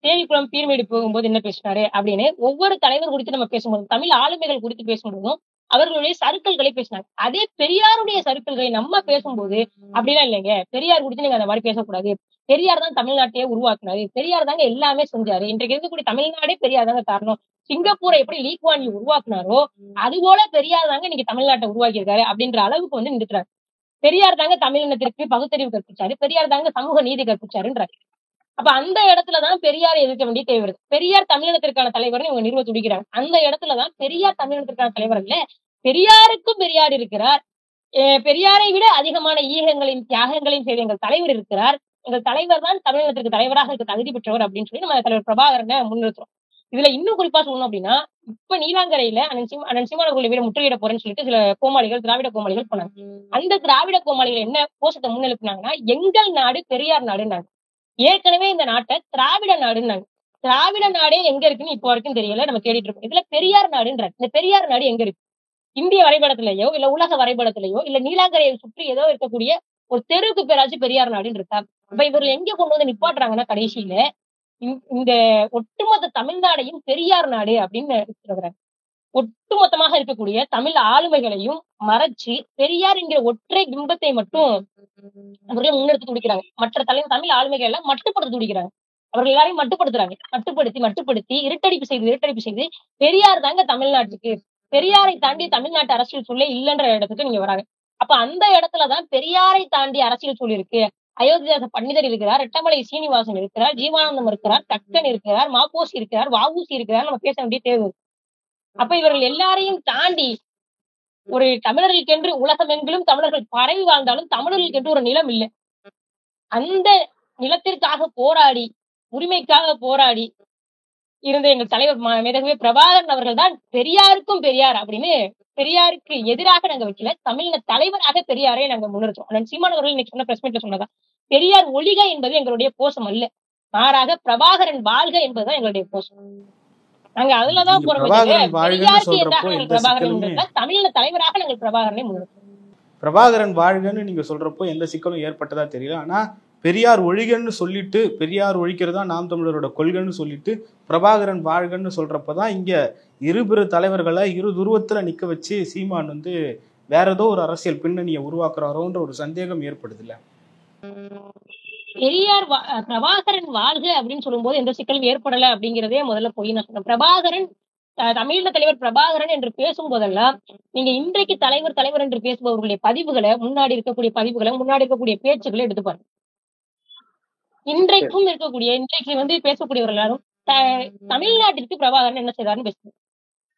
தேவிக்குளம் பீர்மேடு போகும்போது என்ன பேசினாரு அப்படின்னு ஒவ்வொரு தலைவர் குறித்து நம்ம பேசும்போது, தமிழ் ஆளுமைகள் குறித்து பேசும்போதும் அவர்களுடைய சருக்கள்களை பேசினாங்க. அதே பெரியாருடைய சருக்கள்களை நம்ம பேசும்போது அப்படிலாம் இல்லைங்க, பெரியார் குறித்து நீங்க அந்த மாதிரி பேசக்கூடாது, பெரியார் தான் தமிழ்நாட்டையே உருவாக்குனாரு, பெரியார் தாங்க எல்லாமே செஞ்சாரு, இன்றைக்கு இருக்கக்கூடிய தமிழ்நாடே பெரியார் தாங்க காரணம், சிங்கப்பூரை எப்படி லீ குவான் யூ உருவாக்குனாரோ அது போல பெரியார் தாங்க இன்னைக்கு தமிழ்நாட்டை உருவாக்கி இருக்காரு அப்படின்ற அளவுக்கு நிறுத்துறாரு. பெரியார் தாங்க தமிழினத்திற்கு பகுத்தறிவு கற்பிச்சாரு, பெரியார் தாங்க சமூக நீதி கற்பிச்சாருன்றாரு. அப்ப அந்த இடத்துலதான் பெரியாரை எதிர்க்க வேண்டிய தேவை வருது. பெரியார் தமிழினத்திற்கான தலைவர்னு இவங்க நிறுவ துடிக்கிறாங்க. அந்த இடத்துலதான் பெரியார் தமிழினத்திற்கான தலைவர் இல்ல, பெரியாருக்கும் பெரியார் இருக்கிறார், பெரியாரை விட அதிகமான ஈகங்களையும் தியாகங்களையும் செய்த எங்கள் தலைவர் இருக்கிறார், எங்கள் தலைவர் தான் தமிழினத்திற்கு தலைவராக இருக்க தகுதி பெற்றவர் அப்படின்னு சொல்லி நம்ம தலைவர் பிரபாகரனை முன்னிறுத்துறோம். இதுல இன்னும் குறிப்பா சொல்லணும் அப்படின்னா, இப்ப நீலாங்கரையில அண்ணன் சீமான் அவர்களுடைய வீடு முற்றுகையிட போறேன்னு சொல்லிட்டு சில கோமாளிகள், திராவிட கோமாளிகள் போனாங்க. அந்த திராவிட கோமாளிகள் என்ன கோஷத்தை முன்னெழுப்பினாங்கன்னா, எங்கள் நாடு பெரியார் நாடுன்னாங்க. ஏற்கனவே இந்த நாட்டை திராவிட நாடுன்னாங்க. திராவிட நாடே எங்க இருக்குன்னு இப்போ வரைக்கும் தெரியல, நம்ம தேடிட்டு இருக்கோம். இதுல பெரியார் நாடுன்றாங்க. இந்த பெரியார் நாடு எங்க இருக்கு? இந்திய வரைபடத்திலேயோ இல்ல உலக வரைபடத்திலேயோ இல்ல நீலாங்கரையை சுற்றி ஏதோ இருக்கக்கூடிய ஒரு தெருவுக்கு பேராச்சும் பெரியார் நாடுன்னு இருக்கா? அப்ப இவர்கள் எங்க கொண்டு நிப்பாட்டுறாங்கன்னா கடைசியில இந்த ஒட்டுமொத்த தமிழ்நாடையும் பெரியார் நாடு அப்படின்னு சொல்றாங்க. ஒட்டுமொத்தமாக இருக்கக்கூடிய தமிழ் ஆளுமைகளையும் மறைச்சு பெரியார் என்கிற ஒற்றை பிம்பத்தை மட்டும் அவர்கள் முன்னெடுத்து துடிக்கிறாங்க. மற்ற தமிழ் ஆளுமைகள் எல்லாம் மட்டுப்படுத்த துடிக்கிறாங்க. அவர்கள் எல்லாரையும் மட்டுப்படுத்தி இருட்டடிப்பு செய்து பெரியார் தாங்க தமிழ்நாட்டுக்கு, பெரியாரை தாண்டி தமிழ்நாட்டு அரசியல் சொல்லே இல்லைன்ற இடத்துக்கு நீங்க வராங்க. அப்ப அந்த இடத்துலதான் பெரியாரை தாண்டி அரசியல் சொல் இருக்கு. அயோத்தியாச பண்டிதர் இருக்கிறார், ரெட்டமலை சீனிவாசன் இருக்கிறார், ஜீவானந்தம் இருக்கிறார், கக்கன் இருக்கிறார், ம.பொ.சி இருக்கிறார், வ.உ.சி இருக்கிறார், நம்ம பேச வேண்டிய தேவை. அப்ப இவர்கள் எல்லாரையும் தாண்டி ஒரு தமிழர்களுக்கென்று உலகமெங்கிலும் தமிழர்கள் பரவி வாழ்ந்தாலும் தமிழர்களுக்கென்று ஒரு நிலம் இல்லை. அந்த நிலத்திற்காக போராடி, உரிமைக்காக போராடி இருந்த எங்கள் தலைவர் மேதகவே பிரபாகரன் அவர்கள் தான் பெரியாருக்கும் பெரியார் அப்படின்னு பெரியாருக்கு எதிராக நாங்க வைக்கல, தமிழின தலைவராக பெரியாரை நாங்க முன்னிறுத்தோம். அண்ணன் சீமான் அவர்கள் இன்னைக்கு சொன்ன பிரஸ் மீட்ல சொன்னதா, பெரியார் ஒழிக என்பது எங்களுடைய கோஷம் அல்ல, மாறாக பிரபாகரன் வாழ்க என்பதுதான் எங்களுடைய கோஷம். நாங்க அதுலதான் போறோம். பெரியாருக்கு எதிராக நாங்கள் பிரபாகரன், தமிழின தலைவராக நாங்கள் பிரபாகரனை முன்னிறுத்தோம். பிரபாகரன் வாழ்கன்னு நீங்க சொல்றப்போ எந்த சிக்கலும் ஏற்பட்டதா தெரியல. ஆனா பெரியார் ஒழிகன்னு சொல்லிட்டு, பெரியார் ஒழிக்கிறதா நாம் தமிழரோட கொள்கைன்னு சொல்லிட்டு பிரபாகரன் வாழ்கன்னு சொல்றப்பதான் இங்க இருபிற தலைவர்களை இரு துருவத்துல நிக்க வச்சு சீமான் வேற ஏதோ ஒரு அரசியல் பின்னணியை உருவாக்குறாரோன்ற ஒரு சந்தேகம் ஏற்படுது இல்ல? பெரியார் பிரபாகரன் வாழ்க அப்படின்னு சொல்லும் போது எந்த சிக்கலும் ஏற்படல அப்படிங்கிறதே முதல்ல போய் நான் சொன்னேன். பிரபாகரன் தமிழக தலைவர் பிரபாகரன் என்று பேசும் போதெல்லாம் நீங்க இன்றைக்கு தலைவர் என்று பேசுபவர்களுடைய பதிவுகளை, முன்னாடி இருக்கக்கூடிய பதிவுகளை, முன்னாடி இருக்கக்கூடிய பேச்சுக்களை எடுத்து பாருங்க. இன்றைக்கு பேசக்கூடியவர்கள் எல்லாரும் தமிழ்நாட்டிற்கு பிரபாகரன் என்ன செய்தாருன்னு பேசுவாங்க.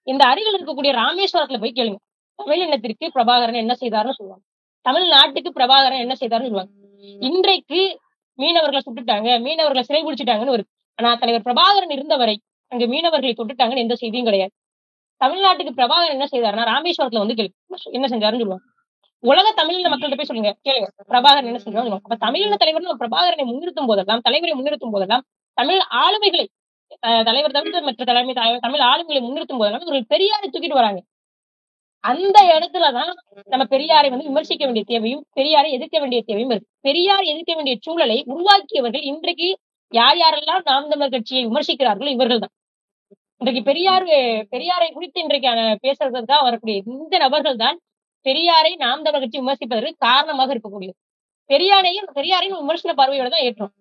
இந்த அருகில் இருக்கக்கூடிய ராமேஸ்வரத்துல போய் கேளுங்க, தமிழினத்திற்கு பிரபாகரன் என்ன செய்தாருன்னு சொல்லுவாங்க, தமிழ்நாட்டுக்கு பிரபாகரன் என்ன செய்தாருன்னு சொல்லுவாங்க. இன்றைக்கு மீனவர்களை சுட்டுட்டாங்க, மீனவர்களை சிறை பிடிச்சிட்டாங்கன்னு இருக்கு. ஆனா தலைவர் பிரபாகரன் இருந்தவரை அங்க மீனவர்களை தொட்டுட்டாங்கன்னு எந்த செய்தியும் கிடையாது. தமிழ்நாட்டுக்கு பிரபாகரன் என்ன செய்தாருன்னா ராமேஸ்வரத்துல கேளு என்ன செஞ்சாருன்னு சொல்லுவாங்க. உலக தமிழின மக்கள்கிட்ட போய் சொல்லுங்க, கேளுங்க பிரபாகரன் என்ன செஞ்சாரு. அப்ப தமிழின தலைவர் பிரபாகரனை முன்னிறுத்தும் போதெல்லாம், தலைவரை முன்னிறுத்தும் போதெல்லாம், தமிழ் ஆளுமைகளை தலைவர் தவிர்த்து மற்ற தமிழ் ஆளுமைகளை முன்னிறுத்தும் போதெல்லாம் இவர்கள் பெரியாரை தூக்கிட்டு வராங்க. அந்த இடத்துலதான் நம்ம பெரியாரை விமர்சிக்க வேண்டிய தேவையும் பெரியாரை எதிர்க்க வேண்டிய தேவையும் இருக்கு. பெரியார் எதிர்க்க வேண்டிய சூழலை உருவாக்கியவர்கள் இன்றைக்கு யார் யாரெல்லாம் நாம் தமிழர் கட்சியை விமர்சிக்கிறார்களோ இவர்கள் தான். இன்றைக்கு பெரியாரை குறித்து இன்றைக்கான பேசுறதுக்காக வரக்கூடிய இந்த நபர்கள் தான் பெரியாரை நாம் தமிழர் கட்சி விமர்சிப்பதற்கு காரணமாக இருக்கக்கூடியது. பெரியாரையும் விமர்சன பார்வையோட தான் ஏற்றோம்.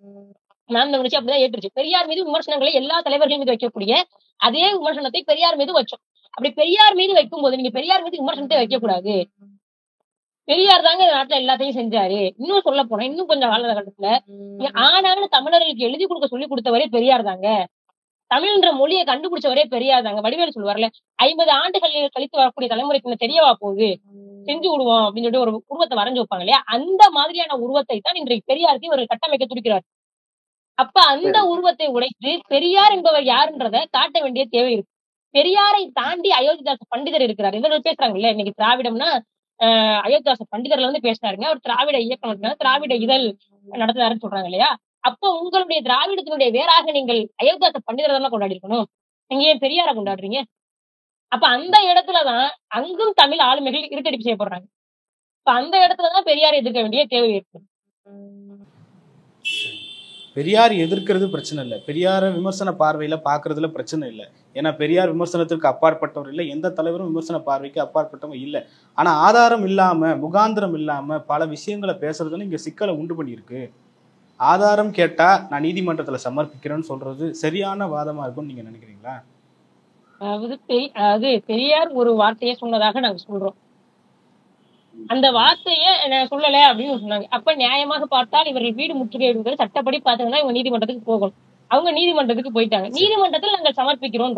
நாம் தமிழ் கட்சி அப்படிதான் ஏற்றுச்சு. பெரியார் மீது விமர்சனங்களை எல்லா தலைவர்கள் மீது வைக்கக்கூடிய அதே விமர்சனத்தை பெரியார் மீது வச்சோம். அப்படி பெரியார் மீது வைக்கும் போது நீங்க பெரியார் மீது விமர்சனத்தை வைக்க கூடாது. பெரியார் தாங்க இந்த நாட்டுல எல்லாத்தையும் செஞ்சாரு. இன்னும் சொல்ல போனா இன்னும் கொஞ்சம் காலகட்டத்துல ஆனாலும் தமிழர்களுக்கு எழுதி கொடுக்க சொல்லி கொடுத்தவரே பெரியார் தாங்க. தமிழ்ன்ற மொழியை கண்டுபிடிச்சவரே பெரியார் தாங்க. வடிவேலு சொல்லுவார்ல, 50 ஆண்டுகள் கழித்து வரக்கூடிய தலைமுறைக்கு தெரியவா போகுது, செஞ்சு விடுவோம் அப்படின்னு சொல்லிட்டு ஒரு உருவத்தை வரைஞ்சு வைப்பாங்க இல்லையா, அந்த மாதிரியான உருவத்தை தான் இன்றைக்கு பெரியாருக்கு இவர் கட்டமைக்க துடிக்கிறார். அப்ப அந்த உருவத்தை உடைத்து பெரியார் என்பவர் யாருன்றத காட்ட வேண்டிய தேவை இருக்கு. பெரியாரை தாண்டி அயோத்திதாச பண்டிதர் இருக்கிறார். இவர்கள் பேசுறாங்கல்ல, இன்னைக்கு திராவிடம்னா அயோத்திதாச பண்டிதர்ல வந்து பேசுறாருங்க. அவர் திராவிட இயக்கம் திராவிட இதழ் நடத்துறாருன்னு சொல்றாங்க இல்லையா. அப்போ உங்களுடைய திராவிடத்தினுடைய வேறாக நீங்கள் அயோத்திதாச பண்டிதரை தானே கொண்டாடி இருக்கணும். நீங்க ஏன் பெரியாரை கொண்டாடுறீங்க? அப்ப அந்த இடத்துலதான் அங்கும் தமிழ் ஆளுமைகள் இருட்டடிப்பு செய்யப்படுறாங்க. இப்ப அந்த இடத்துலதான் பெரியாரை எதிர்க்க வேண்டிய தேவை இருக்கு. பெரியார் எதிர்க்கிறது பிரச்சனை இல்லை, பெரியார விமர்சன பார்வையில பாக்குறதுல பிரச்சனை இல்லை. ஏன்னா பெரியார் விமர்சனத்திற்கு அப்பாற்பட்டவர் இல்லை, எந்த தலைவரும் விமர்சன பார்வைக்கு அப்பாற்பட்டவங்க இல்லை. ஆனா ஆதாரம் இல்லாம முகாந்திரம் இல்லாம பல விஷயங்களை பேசுறதுன்னு இங்க சிக்கலை உண்டு பண்ணியிருக்கு. ஆதாரம் கேட்டா நான் நீதிமன்றத்துல சமர்ப்பிக்கிறேன்னு சொல்றது சரியான வாதமா இருக்கும்னு நீங்க நினைக்கிறீங்களா? அதாவது பெரியார் ஒரு வார்த்தையை சொன்னதாக நாங்க சொல்றோம். அந்த வார்த்தையை சொல்லல அப்படின்னு சொன்னாங்க. அப்ப நியாயமாக பார்த்தால் இவர்கள் வீடு முற்றுகையிடுவது சட்டப்படி பார்த்தீங்கன்னா இவங்க நீதிமன்றத்துக்கு போகணும். அவங்க நீதிமன்றத்துக்கு போயிட்டாங்க. நீதிமன்றத்தில் நாங்கள் சமர்ப்பிக்கிறோம்.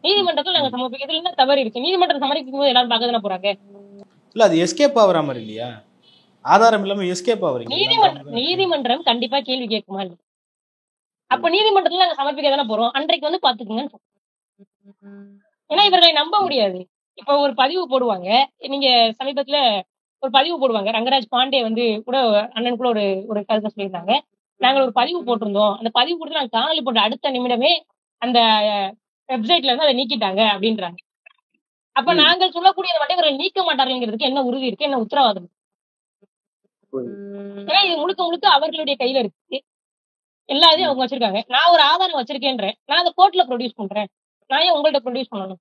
நீதிமன்றத்தில் நாங்க சமர்ப்பிக்கிறதுல என்ன தவறு இருக்கு? நீதிமன்றம் சமர்ப்பிக்கும் போது எல்லாரும் பார்க்க தானே போறாங்க. இல்ல அது எஸ்கேப் ஆகுற மாதிரி இல்லையா? ஆதாரம் இல்லாம எஸ்கேப் ஆகுறீங்க. நீதிமன்றம் கண்டிப்பா கேள்வி கேட்குமா? அப்ப நீதிமன்றத்துல நாங்க சமர்ப்பிக்க தானே போறோம். அன்றைக்கு வந்து பாத்துக்குங்க. ஏன்னா இவர்களை நம்ப முடியாது. இப்ப ஒரு பதிவு போடுவாங்க, நீங்க சமீபத்துல ஒரு பதிவு போடுவாங்க. ரங்கராஜ் பாண்டே வந்து கூட அண்ணன் கூட ஒரு கருத்தை சொல்லியிருந்தாங்க. நாங்கள் ஒரு பதிவு போட்டிருந்தோம், அந்த பதிவு போட்டு நாங்க காணொலி போட்ட அடுத்த நிமிடமே அந்த வெப்சைட்ல இருந்து அதை நீக்கிட்டாங்க அப்படின்றாங்க. அப்ப நாங்கள் சொல்லக்கூடியதை மட்டும் இவர்கள் நீக்க மாட்டார்கள்ங்கிறதுக்கு என்ன உறுதி இருக்கு, என்ன உத்தரவாதம்? ஏன்னா இது முழுக்க முழுக்க அவர்களுடைய கையில இருக்கு. எல்லாத்தையும் அவங்க வச்சிருக்காங்க. நான் ஒரு ஆதாரம் வச்சிருக்கேன்றேன், நான் அதை கோர்ட்ல ப்ரொடியூஸ் பண்றேன். நான் ஏன் உங்கள்ட்ட ப்ரொடியூஸ் பண்ணணும்?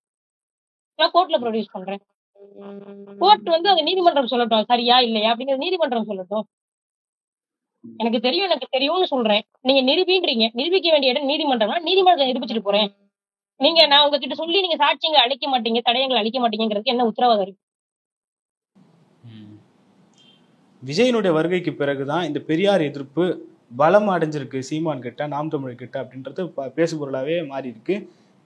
நான் கோர்ட்ல ப்ரொடியூஸ் பண்றேன். கோர்ட் வந்து அந்த நீதிமன்றம் சொல்லட்டும் சரியா இல்லையா அப்படிங்கிற நீதிமன்றம் சொல்லட்டும். எனக்கு தெரியும்னு சொல்றேன். நீங்க நிரூபின்றீங்க, நிரூபிக்க வேண்டிய இடம் நீதிமன்றம்னா நீதிமன்றத்தை நிரூபிச்சுட்டு போறேன். நீங்க நான் உங்ககிட்ட சொல்லி நீங்க சாட்சியங்களை அளிக்க மாட்டீங்க, தடயங்களை அளிக்க மாட்டீங்கிறதுக்கு என்ன உத்தரவாதம் இருக்கு? விஜயனுடைய வருகைக்கு பிறகுதான் இந்த பெரியார் எதிர்ப்பு பலம் அடைஞ்சிருக்கு சீமான் கிட்ட, நாம் தமிழ் கிட்ட அப்படின்றது பேசுபொருளாவே மாறி இருக்கு.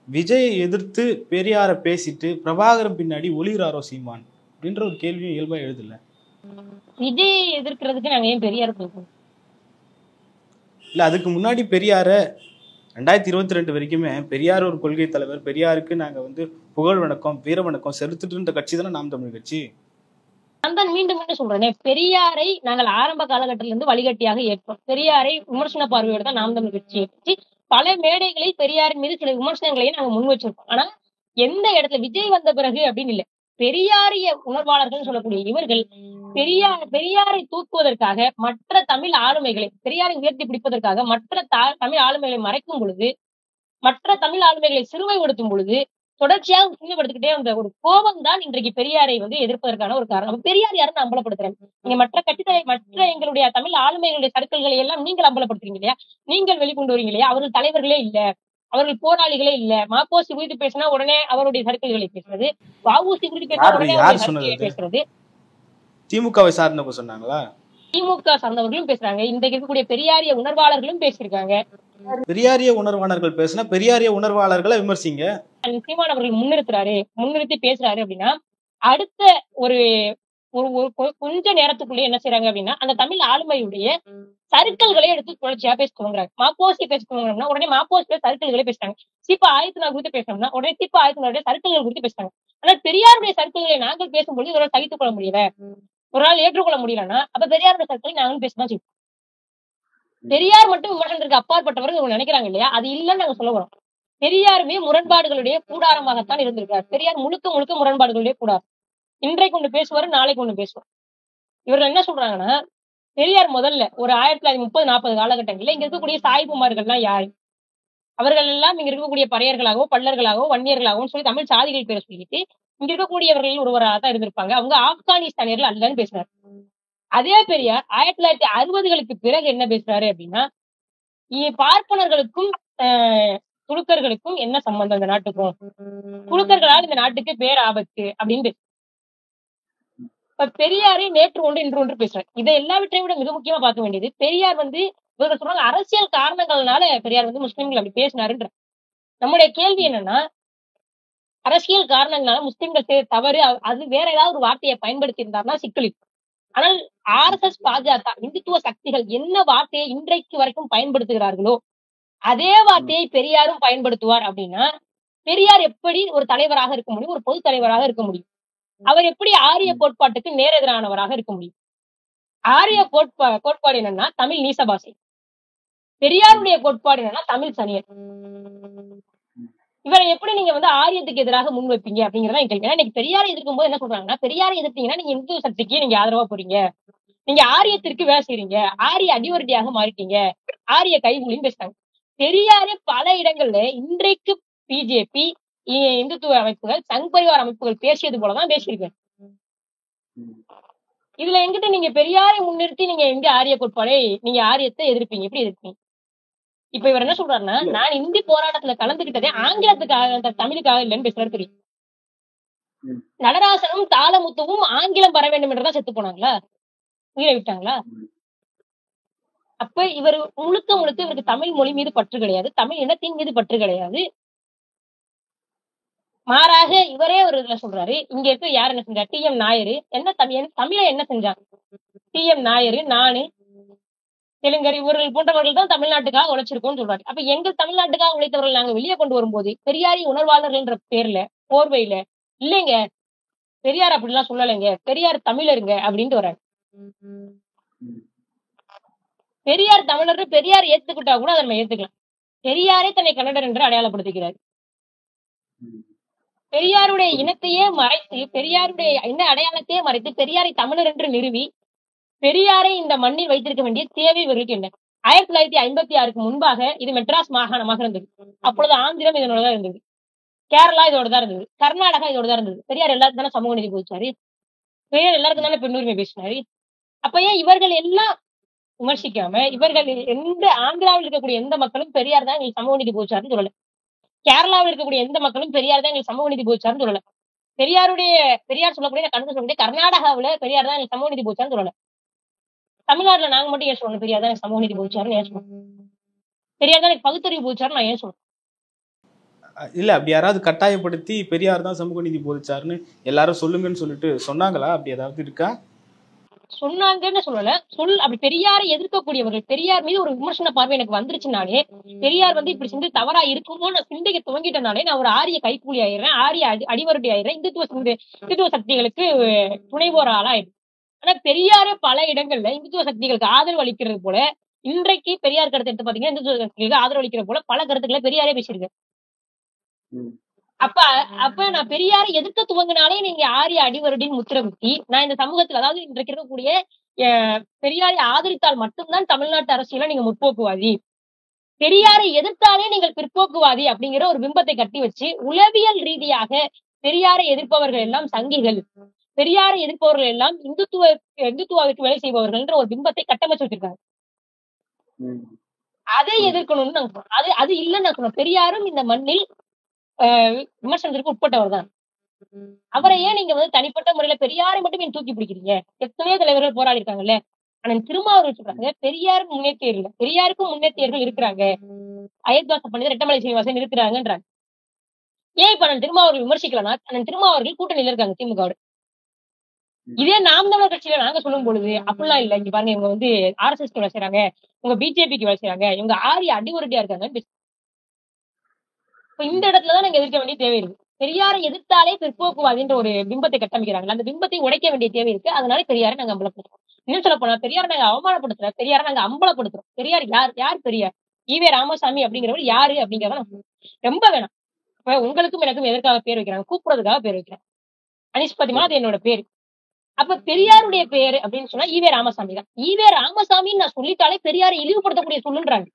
விஜயை எதிர்த்து பெரியாரை பேசிட்டு பிரபாகரன் பின்னாடி ஒளிகிறாரோ சீமான் அப்படின்ற ஒரு கேள்வியும் இயல்பா எழுதல. விஜயை எதிர்க்கிறதுக்கு நாங்க ஏன் பெரியார் பேசணும்? இல்ல அதுக்கு முன்னாடி பெரியார 2022 வரைக்குமே பெரியார் ஒரு கொள்கை தலைவர், பெரியாருக்கு நாங்க வந்து புகழ் வணக்கம் வீர வணக்கம் செலுத்திட்டு இருந்த கட்சி தானே நாம் தமிழ் கட்சி. நான் தான் மீண்டும் மீண்டும் சொல்றேன், பெரியாரை நாங்கள் ஆரம்ப காலகட்டத்தில இருந்து வழிகாட்டியாக ஏற்போம். பெரியாரை விமர்சன பார்வையோடு தான் நாம் தமிழ் கட்சி ஏற்றி பல மேடைகளில் பெரியாரின் மீது சில விமர்சனங்களையும் நாங்க முன் வச்சிருக்கோம். ஆனா எந்த இடத்துல விஜய் வந்த பிறகு அப்படின்னு இல்ல, பெரியாரிய உணர்வாளர்கள் சொல்லக்கூடிய இவர்கள் பெரியாரை தூக்குவதற்காக மற்ற தமிழ் ஆளுமைகளை, பெரியாரை உயர்த்தி பிடிப்பதற்காக மற்ற தமிழ் ஆளுமைகளை மறைக்கும் பொழுது, மற்ற தமிழ் ஆளுமைகளை சிறுமைப்படுத்தும் பொழுது தொடர்ச்சியாக சிறுமைப்படுத்திக்கிட்டே வந்த ஒரு கோபம் தான் இன்றைக்கு பெரியாரை வந்து எதிர்ப்பதற்கான ஒரு காரணம். பெரியார் யாருன்னு அம்பலப்படுத்துறேன். நீங்க மற்ற எங்களுடைய தமிழ் ஆளுமைகளுடைய சர்க்கிள்களை எல்லாம் நீங்கள் அம்பலப்படுத்துறீங்க இல்லையா, நீங்கள் வெளிக்கொண்டு வரீங்க இல்லையா. அவர்கள் தலைவர்களே இல்ல, அவர்கள் போராளிகளே இல்ல. மாப்போசி குறித்து பேசினா உடனே அவருடைய சர்க்கிள்களை பேசுறது, வஉசி குறித்து பேசினா உடனே பேசுறது. திமுகவை சார்ந்தவங்க சொன்னாங்களா? திமுக சார்ந்தவர்களும் பேசுறாங்க, இன்றைக்கு இருக்கக்கூடிய பெரியாரிய உணர்வாளர்களும் பேசியிருக்காங்க. பெரியாரிய உணர்வாளர்கள் பேசினா பெரியாரிய உணர்வாளர்களை விமர்சிங்க. சீமான் அவர்கள் முன்னிறுத்தி பேசுறாரு அப்படின்னா அடுத்த ஒரு கொஞ்ச நேரத்துக்குள்ளே என்ன செய்யறாங்க அப்படின்னா அந்த தமிழ் ஆளுமையுடைய சர்க்கிள்களை எடுத்து தொடர்ச்சியா பேச துவங்குறாங்க. மாப்போசி பேச துவங்குறாங்கன்னா உடனே மாப்போசி சர்க்கிள்களே பேசுறாங்க. சிப்பா ஆயத்தினார் குறித்து பேசணும்னா உடனே சிப்பா ஆயத்தினாருடைய சர்க்கிள்கள் குறித்து பேசுறாங்க. ஆனால் பெரியாருடைய சர்க்கிள்களை நாங்கள் பேசும்போது ஒரு சகித்துக் கொள்ள முடியல, ஒரு நாள் ஏற்றுக்கொள்ள முடியலன்னா அப்ப பெரியாருடைய சர்க்கிளை நாங்களும் பேசதான் செய்வோம். பெரியார் மட்டும் விமர்சனத்திற்கு அப்பாற்பட்டவர்கள் இவங்க நினைக்கிறாங்க இல்லையா, அது இல்லைன்னு நாங்க சொல்ல வரோம். பெரியாருமே முரண்பாடுகளுடைய கூடாரமாகத்தான் இருந்திருக்காரு. பெரியார் முழுக்க முழுக்க முரண்பாடுகளுடைய கூடாரம். இன்றைக்கு ஒன்று பேசுவாரு, நாளைக்கு ஒன்று பேசுவார். இவர்கள் என்ன சொல்றாங்கன்னா, பெரியார் முதல்ல ஒரு 1930-40 காலகட்டங்கள்ல இங்க இருக்கக்கூடிய சாய்குமார்கள்லாம் யாரு, அவர்கள் எல்லாம் இங்க இருக்கக்கூடிய பறையர்களாகவோ பல்லர்களாகவோ வன்னியர்களாகவும் சொல்லி தமிழ் சாதிகள் பேரை சொல்லிட்டு இங்க இருக்கக்கூடியவர்கள் ஒருவராக தான் இருந்திருப்பாங்க, அவங்க ஆப்கானிஸ்தானியர்கள் அல்லன்னு பேசினார். அதே பெரியார் 1960களுக்கு பிறகு என்ன பேசுறாரு அப்படின்னா, பார்ப்பனர்களுக்கும் துலுக்கர்களுக்கும் என்ன சம்பந்தம் இந்த நாட்டுக்கும், துலுக்கர்களால் இந்த நாட்டுக்கு பேராபத்து அப்படின்னு இப்ப பெரியாரே நேற்று ஒன்று இன்று ஒன்று பேசுறாரு. இதை எல்லாவற்றையும் விட மிக முக்கியமா பார்க்க வேண்டியது, பெரியார் இவர்கள் சொல்றாங்க அரசியல் காரணங்கள்னால பெரியார் முஸ்லிம்கள் அப்படி பேசினாருன்ற. நம்முடைய கேள்வி என்னன்னா, அரசியல் காரணங்களால முஸ்லிம்கள் செய்த தவறு, அது வேற ஏதாவது ஒரு வார்த்தையை பயன்படுத்தி இருந்தாருன்னா சிக்கல். ஆனால் RSS, பாஜக, இந்துத்துவ சக்திகள் என்ன வார்த்தையை இன்றைக்கு வரைக்கும் பயன்படுத்துகிறார்களோ அதே வார்த்தையை பெரியாரும் பயன்படுத்துவார் அப்படின்னா, பெரியார் எப்படி ஒரு தலைவராக இருக்க முடியும், ஒரு பொது தலைவராக இருக்க முடியும்? அவர் எப்படி ஆரிய கோட்பாட்டுக்கு நேரெதிரானவராக இருக்க முடியும்? ஆரிய கோட்பாடு என்னன்னா தமிழ் நீச பாஷை. பெரியாருடைய கோட்பாடு என்னன்னா தமிழ் சனியர். இவரை எப்படி நீங்க ஆரியத்துக்கு எதிராக முன் வைப்பீங்க அப்படிங்கறத கேள்வி. ஏன்னா இன்னைக்கு பெரியாரை எதிர்க்கும் போது என்ன சொல்றாங்கன்னா, பெரியாரை எதிர்த்தீங்கன்னா நீங்க இந்து சக்திக்கு நீங்க ஆதரவா போறீங்க, நீங்க ஆரியத்திற்கு வேலை செய்றீங்க, ஆரிய அடிவருடியாக மாறிட்டீங்க, ஆரிய கைகூலின்னு பேசுறாங்க. பெரியாரே பல இடங்கள்ல இன்றைக்கு பிஜேபி, இந்துத்துவ அமைப்புகள், சங் பரிவார அமைப்புகள் பேசியது போலதான் பேசியிருக்கேன். இதுல எங்கிட்ட நீங்க பெரியாரை முன்னிறுத்தி நீங்க எங்க ஆரிய கோட்பாடை, நீங்க ஆரியத்தை எதிர்ப்பீங்க, எப்படி எதிர்ப்பீங்க? இப்ப இவர் என்ன சொல்றாருன்னா, நான் இந்தி போராட்டத்துல கலந்துகிட்டதே ஆங்கிலத்துக்காக, தமிழுக்காக இல்லைன்னு பேசுறாரு தெரியும். நடராசனும் தாளமுத்துவும் ஆங்கிலம் வர வேண்டும் என்றுதான் செத்து போனாங்களா, உயிரை விட்டாங்களா? அப்ப இவர் முழுக்க இவருக்கு தமிழ் மொழி மீது பற்று கிடையாது, தமிழ் இனத்தின் மீது பற்று கிடையாது. மாறாக இவரே ஒரு இதுல சொல்றாரு, இங்க இருக்க யார் என்ன செஞ்சார், TM நாயரு என்ன தமிழை என்ன செஞ்சாங்க, TM நாயரு, நானு, தெலுங்கர், இவர்கள் போன்றவர்கள் தான் தமிழ்நாட்டுக்காக உழைச்சிருக்கோம்னு சொல்றாரு. அப்ப எங்கள் தமிழ்நாட்டுக்காக உழைத்தவர்கள் நாங்க வெளியே கொண்டு வரும்போது பெரியாரி உணர்வாளர்கள் என்ற பேர்ல, போர்வையில, இல்லைங்க பெரியார் அப்படிலாம் சொல்லலைங்க, பெரியார் தமிழருங்க அப்படின்ட்டு வர்றாரு. பெரியார் தமிழர், பெரியார் ஏத்துக்கிட்டா கூட அதை நம்ம ஏத்துக்கலாம். பெரியாரே தன்னை கன்னடர் என்று அடையாளப்படுத்துகிறார். பெரியாருடைய இனத்தையே மறைத்து, பெரியாருடைய இன அடையாளத்தையே மறைத்து, பெரியாரை தமிழர் என்று நிறுவி பெரியாரை இந்த மண்ணில் வைத்திருக்க வேண்டிய தேவை இவர்களுக்கு என்ன? 1956க்கு முன்பாக இது மெட்ராஸ் மாகாணமாக இருந்தது. அப்பொழுது ஆந்திரம் இதனோடதான் இருந்தது, கேரளா இதோடதான் இருந்தது, கர்நாடகா இதோடதான் இருந்தது. பெரியார் எல்லாருக்கும் தானே சமூக நீதி போதிச்சாரு, பெரியார் எல்லாருக்கும் தானே பெண்ணுரிமை பேசினாரு. அப்ப ஏன் இவர்கள் எல்லாம் விமர்சிக்காம, இவர்கள் எந்த ஆந்திராவில் இருக்கக்கூடிய எந்த மக்களும் பெரியார் தான் எங்களுக்கு சமூக நீதி போதிச்சாருன்னு சொல்லல, கேரளாவில் இருக்கக்கூடிய எந்த மக்களும் பெரியார் தான் எங்களுக்கு சமூக நீதி போதிச்சாருன்னு சொல்லல, பெரியார் சொல்லக்கூடிய கணக்கு சொல்லக்கூடிய கர்நாடகாவில பெரியார் தான் எங்களுக்கு சமூக நீதி போதிச்சாருன்னு சொல்லல, தமிழ்நாட்டுல நாங்க மட்டும் ஏன் சொல்லணும் பெரியார் தான் எனக்கு சமூக நீதி போதிச்சாருன்னு ஏன் சொல்லணும், பெரியார் தான் எனக்கு பகுத்தறிவு போதிச்சாருன்னு நான் ஏன் சொல்லணும்? இல்ல அப்படி யாராவது கட்டாயப்படுத்தி பெரியார் தான் சமூக நீதி போதிச்சாருன்னு எல்லாரும் சொல்லுங்கன்னு சொல்லிட்டு சொன்னாங்களா? அப்படி ஏதாவது இருக்கா? சொன்னாங்கன்னு சொல்லல, அப்படி பெரியாரை எதிர்க்கக்கூடியவர்கள், பெரியார் மீது ஒரு விமர்சன பார்வை எனக்கு வந்துருச்சுனாலே, பெரியார் இப்படி செஞ்சு தவறா இருக்குமோ நான் சிந்தைக்கு துவங்கிட்டனாலே நான் ஒரு ஆரிய கைக்கூலி ஆயிடுறேன், ஆரிய அடிவருடி ஆயிடுறேன், இந்துத்துவ சக்திகளுக்கு துணைவோர் ஆளாயிடும். ஆனா பெரியாரே பல இடங்கள்ல இந்துத்துவ சக்திகளுக்கு ஆதரவு அளிக்கிறது போல, இன்றைக்கு பெரியார் கருத்து எடுத்து பாத்தீங்கன்னா இந்துத்துவ சக்திகளுக்கு ஆதரவு அளிக்கிற போல பல கருத்துக்களை பெரியாரே பேசியிருக்கேன். அப்ப நான் பெரியாரை எதிர்க்க துவங்கினாலே நீங்க ஆரிய அடிவருடின்னு முத்திர குத்தி, நான் இந்த சமூகத்துல, அதாவது இன்றைக்கு இருக்கக்கூடிய பெரியாரை ஆதரித்தால் மட்டும்தான் தமிழ்நாட்டு அரசியல நீங்க முற்போக்குவாதி, பெரியாரை எதிர்த்தாலே நீங்கள் பிற்போக்குவாதி அப்படிங்கிற ஒரு பிம்பத்தை கட்டி வச்சு, உளவியல் ரீதியாக பெரியாரை எதிர்ப்பவர்கள் எல்லாம் சங்கிகள், பெரியாரை எதிர்ப்பவர்கள் எல்லாம் இந்துத்துவாவுக்கு வேலை செய்பவர்கள் ஒரு பிம்பத்தை கட்டமைச்சு வச்சிருக்காங்க. அதை எதிர்க்கணும்னு நாங்க சொல்றோம். அது இல்லைன்னு நான் சொல்றேன். பெரியாரும் இந்த மண்ணில் விமர்சனத்திற்கு உட்பட்டவர் தான். அவரை ஏன் நீங்க தனிப்பட்ட முறையில பெரியாரை மட்டும் ஏன் தூக்கி பிடிக்கிறீங்க? எத்தனையோ தலைவர்கள் போராடி இருக்காங்கல்ல. அண்ணன் திருமாவளவன் சொல்றாங்க பெரியார் முன்னேற்றியர் இல்ல, பெரியாருக்கும் முன்னேற்றியர்கள் இருக்கிறாங்க, அயோத்திதாச பண்டிதர், ரெட்டமலை சீனிவாசன் இருக்கிறாங்கன்றாங்க. ஏன் இப்ப அண்ணன் திருமாவர்கள் விமர்சிக்கலன்னா, அண்ணன் திருமாவர்கள் கூட்டணியில இருக்காங்க திமுகவோட. இதே நாம் தமிழர் கட்சியில நாங்க சொல்லும் பொழுது அப்படிலாம் இல்ல, இங்க பாருங்க இவங்க RSS வேலை செய்யறாங்க, இவங்க பிஜேபிக்கு வேலை செய்யறாங்க, இவங்க ஆரிய அடிவருடியா இருக்காங்க. இந்த இடத்துலதான் நாங்க எதிர்க்க வேண்டிய தேவை இருக்கு. பெரியாரை எதிர்த்தாலே பிற்போக்குவாதின்ற ஒரு பிம்பத்தை கட்டமைக்கிறாங்க, அந்த பிம்பத்தை உடைக்க வேண்டிய தேவை இருக்கு. அதனால பெரியாரை நாங்க அம்பலப்படுத்துறோம். இன்னும் சொல்ல போனா பெரியாரை நாங்க அவமானப்படுத்துற, பெரியாரை நாங்க அம்பலப்படுத்துறோம். பெரியார் யார் பெரியார்? ஈவே ராமசாமி அப்படிங்கிறவர் யாரு அப்படிங்கிறத ரொம்ப வேணாம். இப்ப உங்களுக்கும் எனக்கும் எதற்காக பேர் வைக்கிறாங்க? கூப்பிடுறதுக்காக பேர் வைக்கிறாங்க. அனிஷ் பாத்திமா அது என்னோட பேரு. அப்ப பெரியாருடைய பேரு அப்படின்னு சொன்னா ஈவே ராமசாமி தான். ஈவே ராமசாமின்னு நான் சொல்லிட்டாலே பெரியாரை இழிவுபடுத்தக்கூடிய சொல்லுன்றாங்க.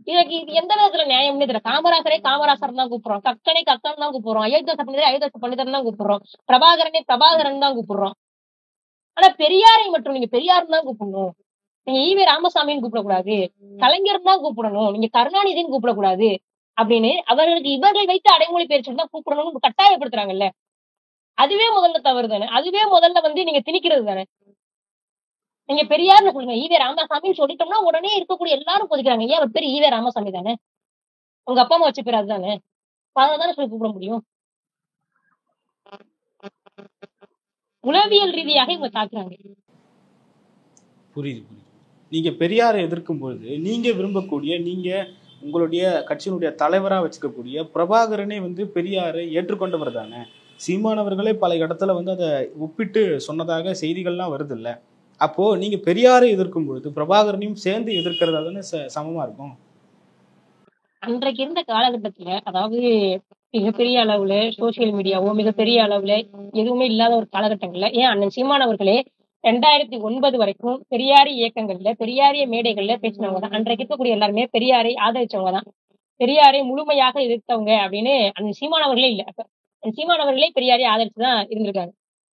இதுக்கு இது எந்த விதத்துல நியாயம்னு தெரியல. காமராசரை காமராசர் தான் கூப்பிடுறோம், கக்கனை கக்கன் தான் கூப்பிடுறோம், அயோத்திதாச பண்டிதரை அயோத்திதாச பண்டிதர் தான் கூப்பிடுறோம், பிரபாகரனை பிரபாகரன் தான் கூப்பிடுறோம். ஆனா பெரியாரை மட்டும் நீங்க பெரியார் தான் கூப்பிடணும், நீங்க ஈவே ராமசாமின்னு கூப்பிடக்கூடாது, கலைஞர் தான் கூப்பிடணும், நீங்க கருணாநிதின்னு கூப்பிடக்கூடாது அப்படின்னு அவர்களுக்கு இவர்கள் வைத்து அடைமொழி பேர் சொல்லி தான் கூப்பிடணும்னு கட்டாயப்படுத்துறாங்கல்ல. அதுவே முதல்ல தவறு தானே. அதுவே முதல்ல வந்து நீங்க திணிக்கிறது தானே. நீங்க பெரியார்னு சொல்லுங்க, ஈவே ராமசாமின்னு சொல்லிட்டோம்னா உடனே இருக்கக்கூடிய எல்லாரும் கொதிக்கிறாங்க. ஏன் அவர் பேர் ஈவே ராமசாமி தானே, உங்க அப்பா அம்மா வச்ச பேர் அதுதானே, அதைதானே சொல்லி கூப்பிட முடியும். உளவியல் ரீதியாக இவங்க தாக்குறாங்க. புரியுது புரியுது. நீங்க பெரியாரை எதிர்க்கும் பொழுது நீங்க விரும்பக்கூடிய, நீங்க உங்களுடைய கட்சியினுடைய தலைவரா வச்சுக்கக்கூடிய பிரபாகரனே வந்து பெரியாரை ஏற்றுக்கொண்டவர் தானே. சீமானவர்களே பல இடத்துல வந்து அதை ஒப்பிட்டு சொன்னதாக செய்திகள்லாம் வருது இல்ல. அப்போ நீங்க பெரியாரை எதிர்க்கும் பொழுது பிரபாகரனையும் சேர்ந்து எதிர்க்கிறதா தானே சமமா இருக்கும். அன்றைக்கு இருந்த காலகட்டத்துல, அதாவது மிகப்பெரிய அளவுல சோசியல் மீடியாவோ மிகப்பெரிய அளவுல எதுவுமே இல்லாத ஒரு காலகட்டங்கள்ல, ஏன் அண்ணன் சீமான் அவர்களே 2009 வரைக்கும் பெரியாரி இயக்கங்கள்ல பெரியாரிய மேடைகள்ல பேசினவங்க தான். அன்றைக்கு இருக்கக்கூடிய எல்லாருமே பெரியாரை ஆதரிச்சவங்க தான். பெரியாரை முழுமையாக எதிர்த்தவங்க அப்படின்னு அண்ணன் சீமான் அவர்களே இல்ல. அப்ப அண்ணன் சீமான் அவர்களே பெரியாரை ஆதரிச்சுதான் இருந்திருக்காங்க.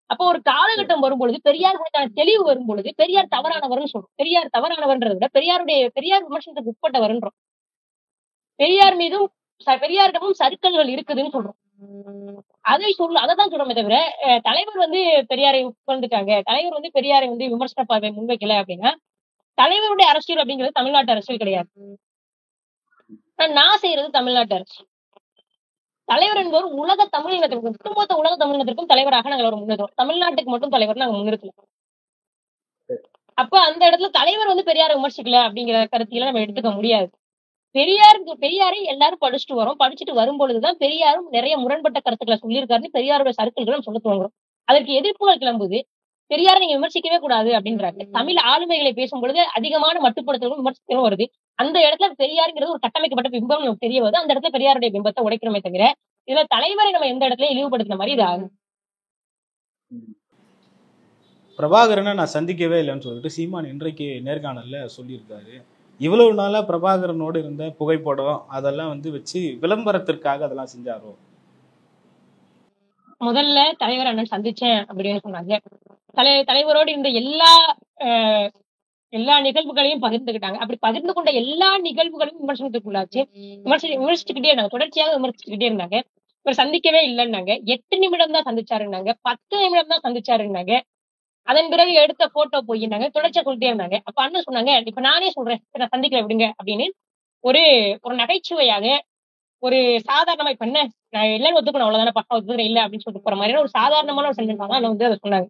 அப்போ ஒரு காலகட்டம் வரும்பொழுது பெரியார் குறித்தான தெளிவு வரும்பொழுது பெரியார் தவறானவர்னு சொல்றோம். பெரியார் தவறானவர்ன்றதை விட பெரியார் விமர்சனத்துக்கு உட்பட்டவர்ன்றோம். பெரியார் மீதும் பெரியாரிடமும் சறுக்கல்கள் இருக்குதுன்னு சொல்றோம். அதைதான் சொல்றோமே தவிர, தலைவர் வந்து பெரியாரை புகழ்ந்துட்டாங்க, தலைவர் வந்து பெரியாரை வந்து விமர்சன பார்வை முன்வைக்கல அப்படின்னா, தலைவருடைய அரசியல் அப்படிங்கிறது தமிழ்நாட்டு அரசியல் கிடையாது. நான் செய்யறது தமிழ்நாட்டு அரசியல். தலைவர் என்பவர் உலக தமிழினத்திற்கும், ஒட்டுமொத்த உலக தமிழினத்திற்கும் தலைவராக நாங்கள் ஒரு முன்னிறுத்தோம். தமிழ்நாட்டுக்கு மட்டும் தலைவர் நாங்க முன்னிறுத்தல. அப்ப அந்த இடத்துல தலைவர் வந்து பெரியாரை விமர்சிக்கல அப்படிங்கிற கருத்தில நம்ம எடுத்துக்க முடியாது. பெரியாரை எல்லாரும் படிச்சுட்டு வரோம். படிச்சுட்டு வரும்பொழுதுதான் பெரியாரும் நிறைய முரண்பட்ட கருத்துக்களை சொல்லியிருக்காருன்னு பெரியாரோட சர்க்கிள்களும் சொல்ல துவங்குறோம். அதற்கு எதிர்ப்புகள் கிளம்புது. பெரியாரை நீங்க விமர்சிக்கவே கூடாது அப்படின்றாங்க. தமிழ் ஆளுமைகளை பேசும்பொழுது அதிகமான மட்டுப்படுத்தலும் விமர்சனங்களும் வருது. அந்த இடத்துல பெரியாருங்கிறது ஒரு கட்டமைக்கப்பட்ட பிம்பம் நமக்கு தெரிய வருது. அந்த இடத்துல பெரியாருடைய பிம்பத்தை உடைக்கிறோமே தவிர, இதுல தலைவரை நம்ம எந்த இடத்துல இழிவுபடுத்தின மாதிரி இது ஆகும். பிரபாகரனை நான் சந்திக்கவே இல்லைன்னு சொல்லிட்டு சீமான் இன்றைக்கு நேர்காணல்ல சொல்லியிருக்காரு. இவ்வளவு நாளா பிரபாகரனோடு இருந்த புகைப்படம் அதெல்லாம் வந்து வச்சு விளம்பரத்திற்காக அதெல்லாம் செஞ்சாரோ? முதல்ல தலைவர் அண்ணன் சந்திச்சேன் அப்படின்னு சொன்னாங்க. தலைவரோடு இருந்த எல்லா நிகழ்வுகளையும் பகிர்ந்துகிட்டாங்க. அப்படி பகிர்ந்து கொண்ட எல்லா நிகழ்வுகளும் விமர்சனத்துக்குள்ளாச்சு. விமர்சிச்சுக்கிட்டே இருந்தாங்க, தொடர்ச்சியாக விமர்சிச்சுக்கிட்டே இருந்தாங்க. இவர் சந்திக்கவே இல்லைன்னாங்க. 8 நிமிடம் தான் சந்திச்சாருன்னாங்க, 10 நிமிடம் தான் சந்திச்சாருன்னாங்க. அதன் பிறகு எடுத்த போட்டோ போயினாங்க, தொடர்ச்சியா சொல்லிட்டே இருந்தாங்க. அப்ப அண்ணன் சொன்னாங்க, இப்ப நானே சொல்றேன், நான் சந்திக்கல விடுங்க அப்படின்னு ஒரு ஒரு நகைச்சுவையாக, ஒரு சாதாரணமா இப்ப என்ன நான் இல்லைன்னு ஒத்துக்கணும், அவ்வளவுதானே, பக்கம் ஒத்துக்கிறேன் இல்ல அப்படின்னு சொல்லிட்டு போற மாதிரி ஒரு சாதாரணமான ஒரு சென்டென்ஸ் தான் வந்து அதை சொன்னாங்க.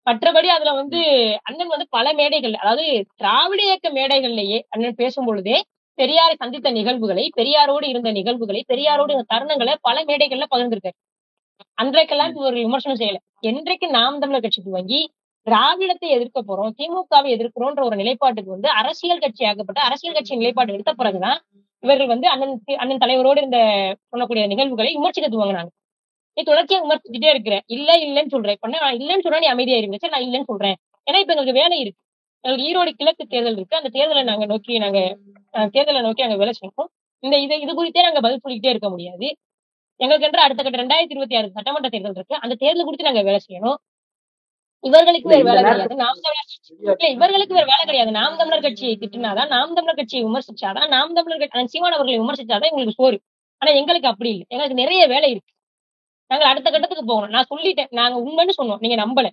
மற்றபடி அதுல வந்து அண்ணன் வந்து பல மேடைகள், அதாவது திராவிட இயக்க மேடைகள்லயே அண்ணன் பேசும் பொழுதே பெரியாரை சந்தித்த நிகழ்வுகளை, பெரியாரோடு இருந்த நிகழ்வுகளை, பெரியாரோடு இருந்த தருணங்களை பல மேடைகள்ல பகிர்ந்திருக்காரு. அன்றைக்கெல்லாம் இவர்கள் விமர்சனம் செய்யல. என்றைக்கு நாம் தமிழர் கட்சிக்கு வாங்கி திராவிடத்தை எதிர்க்க போறோம், திமுகவை எதிர்க்கிறோன்ற ஒரு நிலைப்பாட்டுக்கு வந்து அரசியல் கட்சி ஆகப்பட்ட அரசியல் கட்சி நிலைப்பாடு எடுத்த பிறகுதான் இவர்கள் வந்து அண்ணன் தலைவரோடு இருந்த சொல்லக்கூடிய நிகழ்வுகளை விமர்சிக்க துவங்கினாங்க. நீ தொடர்ச்சியா விமர்சிச்சுட்டே இருக்கிற, இல்லன்னு சொல்றேன். இப்ப நான் இல்லன்னு சொல்றேன், நீ அமைதியா இருங்க. சரி, நான் இல்லன்னு சொல்றேன். ஏன்னா இப்ப எங்களுக்கு வேலை இருக்கு. எங்களுக்கு ஈரோடு கிழக்கு தேர்தல் இருக்கு. அந்த தேர்தலை தேர்தலை நோக்கி நாங்க வேலை செய்யணும். இது குறித்தே நாங்க பதில் சொல்லிக்கிட்டே இருக்க முடியாது. எங்களுக்கு என்று அடுத்த கட்ட 2026 சட்டமன்ற தேர்தல் இருக்கு. அந்த தேர்தல் குறித்து நாங்க வேலை செய்யணும். இவர்களுக்கு வேற வேலை கிடையாது. இவர்களுக்கு வேற வேலை கிடையாது. நாம் தமிழர் கட்சியை திட்டினாதான், நாம் தமிழர் கட்சியை விமர்சிச்சாதான், நாம் தமிழர் சீமான் அவர்களை விமர்சிச்சாதான் எங்களுக்கு சோறு. ஆனா எங்களுக்கு அப்படி இல்லை. எங்களுக்கு நிறைய வேலை இருக்கு. நாங்க அடுத்த கட்டத்துக்கு போகணும். நான் சொல்லிட்டேன், நாங்க உண்மைன்னு சொன்னோம், நீங்க நம்பல.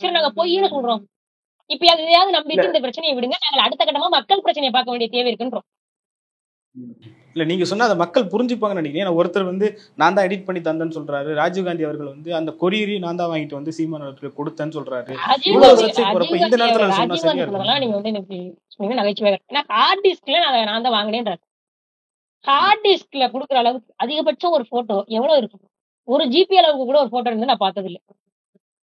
சரி, நாங்க பொய்ன்னு சொல்றோம். இப்ப எதையாவது நம்பிட்டு இந்த பிரச்சனையை விடுங்க, நாங்கள் அடுத்த கட்டமா மக்கள் பிரச்சனையை பார்க்க வேண்டிய தேவை இருக்குன்றோம். இல்ல, நீங்க சொன்னா அதை மக்கள் புரிஞ்சுப்பாங்கன்னு நினைக்கிறேன். ஒருத்தர் வந்து நான் தான் எடிட் பண்ணி தந்தேன்னு சொல்றாரு. ராஜீவ்காந்தி அவர்கள் வந்து அந்த கொரியரி நான் தான் வாங்கிட்டு வந்து சீமான் அவர்களுக்கு கொடுத்தேன்னு சொல்றாரு. இந்த நேரத்துல நீங்க வந்து எனக்கு சொன்னீங்க நகைச்சுவை. ஹார்ட் டிஸ்க்ல நான் தான் வாங்கினேன்றாரு. ஹார்ட் டிஸ்க்ல கொடுக்குற அளவுக்கு அதிகபட்சம் ஒரு போட்டோ எவ்வளவு இருக்கு? ஒரு ஜிபி அளவுக்கு கூட ஒரு போட்டோ இருந்து நான் பார்த்தது இல்லை.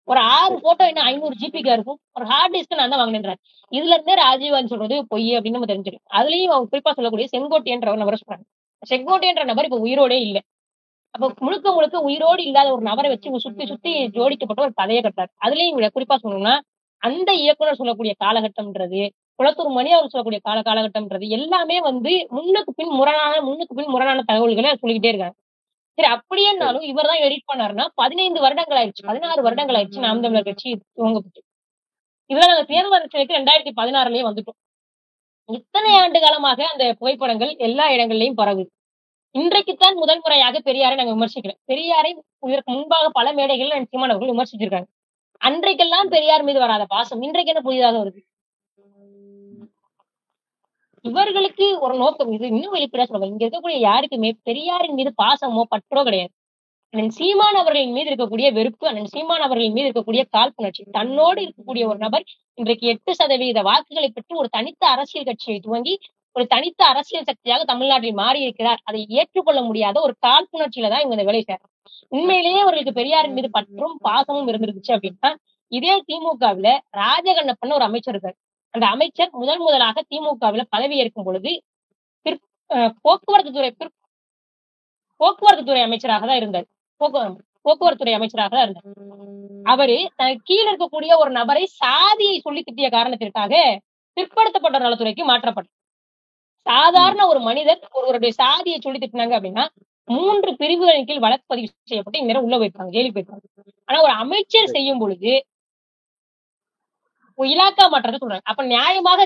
ஒரு 6 போட்டோ என்ன 500 ஜிபிக்கா இருக்கும். ஒரு ஹார்ட் டிஸ்க் நான் தான் வாங்கினேன். இதுல இருந்தே ராஜீவ்காந்தி சொல்றது பொய் அப்படின்னு நம்ம தெரிஞ்சிடும். அதுலயும் அவங்க குறிப்பா சொல்லக்கூடிய செங்கோட்டையன்ற நபரை சொல்றாங்க. செங்கோட்டையன்ற நபர் இப்ப உயிரோடே இல்லை. அப்ப முழுக்க உயிரோடு இல்லாத ஒரு நபரை வச்சு சுத்தி ஜோடிக்கப்பட்ட ஒரு கதையை கட்டாரு. அதுலயும் குறிப்பா சொல்லணும்னா, அந்த இயக்குனர் சொல்லக்கூடிய காலகட்டம்ன்றது, குளத்தூர் மணி அவர் சொல்லக்கூடிய காலகட்டம்ன்றது எல்லாமே வந்து முன்னுக்கு பின் முரணான தகவல்களை சொல்லிக்கிட்டே இருக்காங்க. சரி, அப்படியேனாலும் இவர் தான் எடிட் பண்ணாருன்னா 15 வருடங்கள் ஆயிடுச்சு, 16 வருடங்கள் ஆயிடுச்சு நாம் தமிழர் கட்சி துவங்கப்பட்டு. இதுல நாங்க தேர்தல் அரசியலுக்கு 2016லயே வந்துட்டோம். இத்தனை ஆண்டு காலமாக அந்த புகைப்படங்கள் எல்லா இடங்கள்லயும் பரவுது. இன்றைக்குத்தான் முதல் முறையாக பெரியாரை நாங்க விமர்சிக்கிறோம். பெரியாரை இதற்கு முன்பாக பல மேடைகள்ல சீமான் அவர்கள் விமர்சிச்சிருக்காங்க. அன்றைக்கெல்லாம் பெரியார் மீது வராத பாசம் இன்றைக்கு என்ன புதிதாக வருது? இவர்களுக்கு ஒரு நோக்கம், இது இன்னும் வெளிப்படையா சொல்லுவாங்க, இங்க இருக்கக்கூடிய யாருக்குமே பெரியாரின் மீது பாசமோ பற்றோ கிடையாது. அண்ணன் சீமான் அவர்களின் மீது இருக்கக்கூடிய வெறுப்பு, அண்ணன் சீமான் அவர்களின் மீது இருக்கக்கூடிய காழ்ப்புணர்ச்சி. தன்னோடு இருக்கக்கூடிய ஒரு நபர் இன்றைக்கு 8% வாக்குகளை பெற்று ஒரு தனித்த அரசியல் கட்சியை துவங்கி ஒரு தனித்த அரசியல் சக்தியாக தமிழ்நாட்டில் மாறி இருக்கிறார். அதை ஏற்றுக்கொள்ள முடியாத ஒரு காழ்ப்புணர்ச்சியில தான் இவங்க இந்த வேலை செய்யறாங்க. உண்மையிலேயே அவர்களுக்கு பெரியாரின் மீது பற்றும் பாசமும் இருந்துருச்சு அப்படின்னா, இதே திமுகவில ராஜகண்ணப்பன் ஒரு அமைச்சர் இருக்காரு. அந்த அமைச்சர் முதலாக திமுகவில பதவி ஏற்கும் பொழுது போக்குவரத்து துறை அமைச்சராக தான் இருந்தார். போக்குவரத்து துறை அமைச்சராக தான் இருந்தார். அவரு கீழே இருக்கக்கூடிய ஒரு நபரை சாதியை சொல்லி திட்டிய காரணத்திற்காக பிற்படுத்தப்பட்ட நலத்துறைக்கு மாற்றப்பட்டார். சாதாரண ஒரு மனிதர் ஒருவருடைய சாதியை சொல்லி திட்டினாங்க அப்படின்னா 3 பிரிவுகளின் கீழ் வழக்கு பதிவு செய்யப்பட்டு இந்நேரம் உள்ள போயிருப்பாங்க, ஜெயிலுக்கு போயிருப்பாங்க. ஆனா ஒரு அமைச்சர் செய்யும் பொழுது இலாக்கா மாற்றத்தை சொல்றாங்க. அப்ப நியாயமாக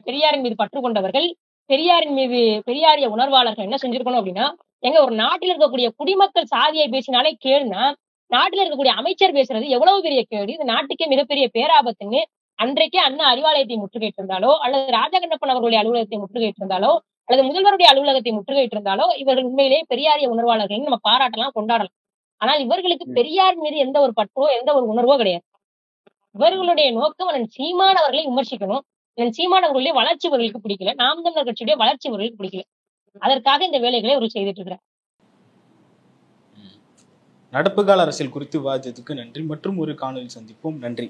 பெரியாரின் மீது பற்று கொண்டவர்கள், பெரியாரிய உணர்வாளர்கள் என்ன செஞ்சிருக்கணும் அப்படின்னா, எங்க ஒரு நாட்டில் இருக்கக்கூடிய குடிமக்கள் சாதியை பேசினாலே கேளுனா, நாட்டில் இருக்கக்கூடிய அமைச்சர் பேசுறது எவ்வளவு பெரிய கேடு, இந்த நாட்டுக்கே மிகப்பெரிய பேராபத்துன்னு அன்றைக்கே அண்ணா அறிவாலயத்தை முற்றுகையிட்டு இருந்தாலோ, அல்லது ராஜகண்ணப்பன் அவர்களுடைய அலுவலகத்தை முற்றுகையிட்டு இருந்தாலோ, அல்லது முதல்வருடைய அலுவலகத்தை முற்றுகையிட்டு இருந்தாலோ, இவர்கள் உண்மையிலேயே பெரியாரிய உணர்வாளர்கள் நம்ம பாராட்டலாம், கொண்டாடலாம். ஆனால் இவர்களுக்கு பெரியார் மீது எந்த ஒரு பற்றோ எந்த ஒரு உணர்வோ கிடையாது. இவர்களுடைய நோக்கம் அண்ணன் சீமான் அவர்களை விமர்சிக்கணும். அண்ணன் சீமான் அவர்களுடைய வளர்ச்சி இவர்களுக்கு பிடிக்கல, நாம் தமிழர் கட்சியுடைய வளர்ச்சி இவர்களுக்கு பிடிக்கல. அதற்காக இந்த வேலைகளை அவர் செய்துட்டு இருக்கிறார். நடப்பு கால அரசியல் குறித்து விவாதித்ததுக்கு நன்றி. மற்றும் ஒரு காணொலி சந்திப்போம். நன்றி.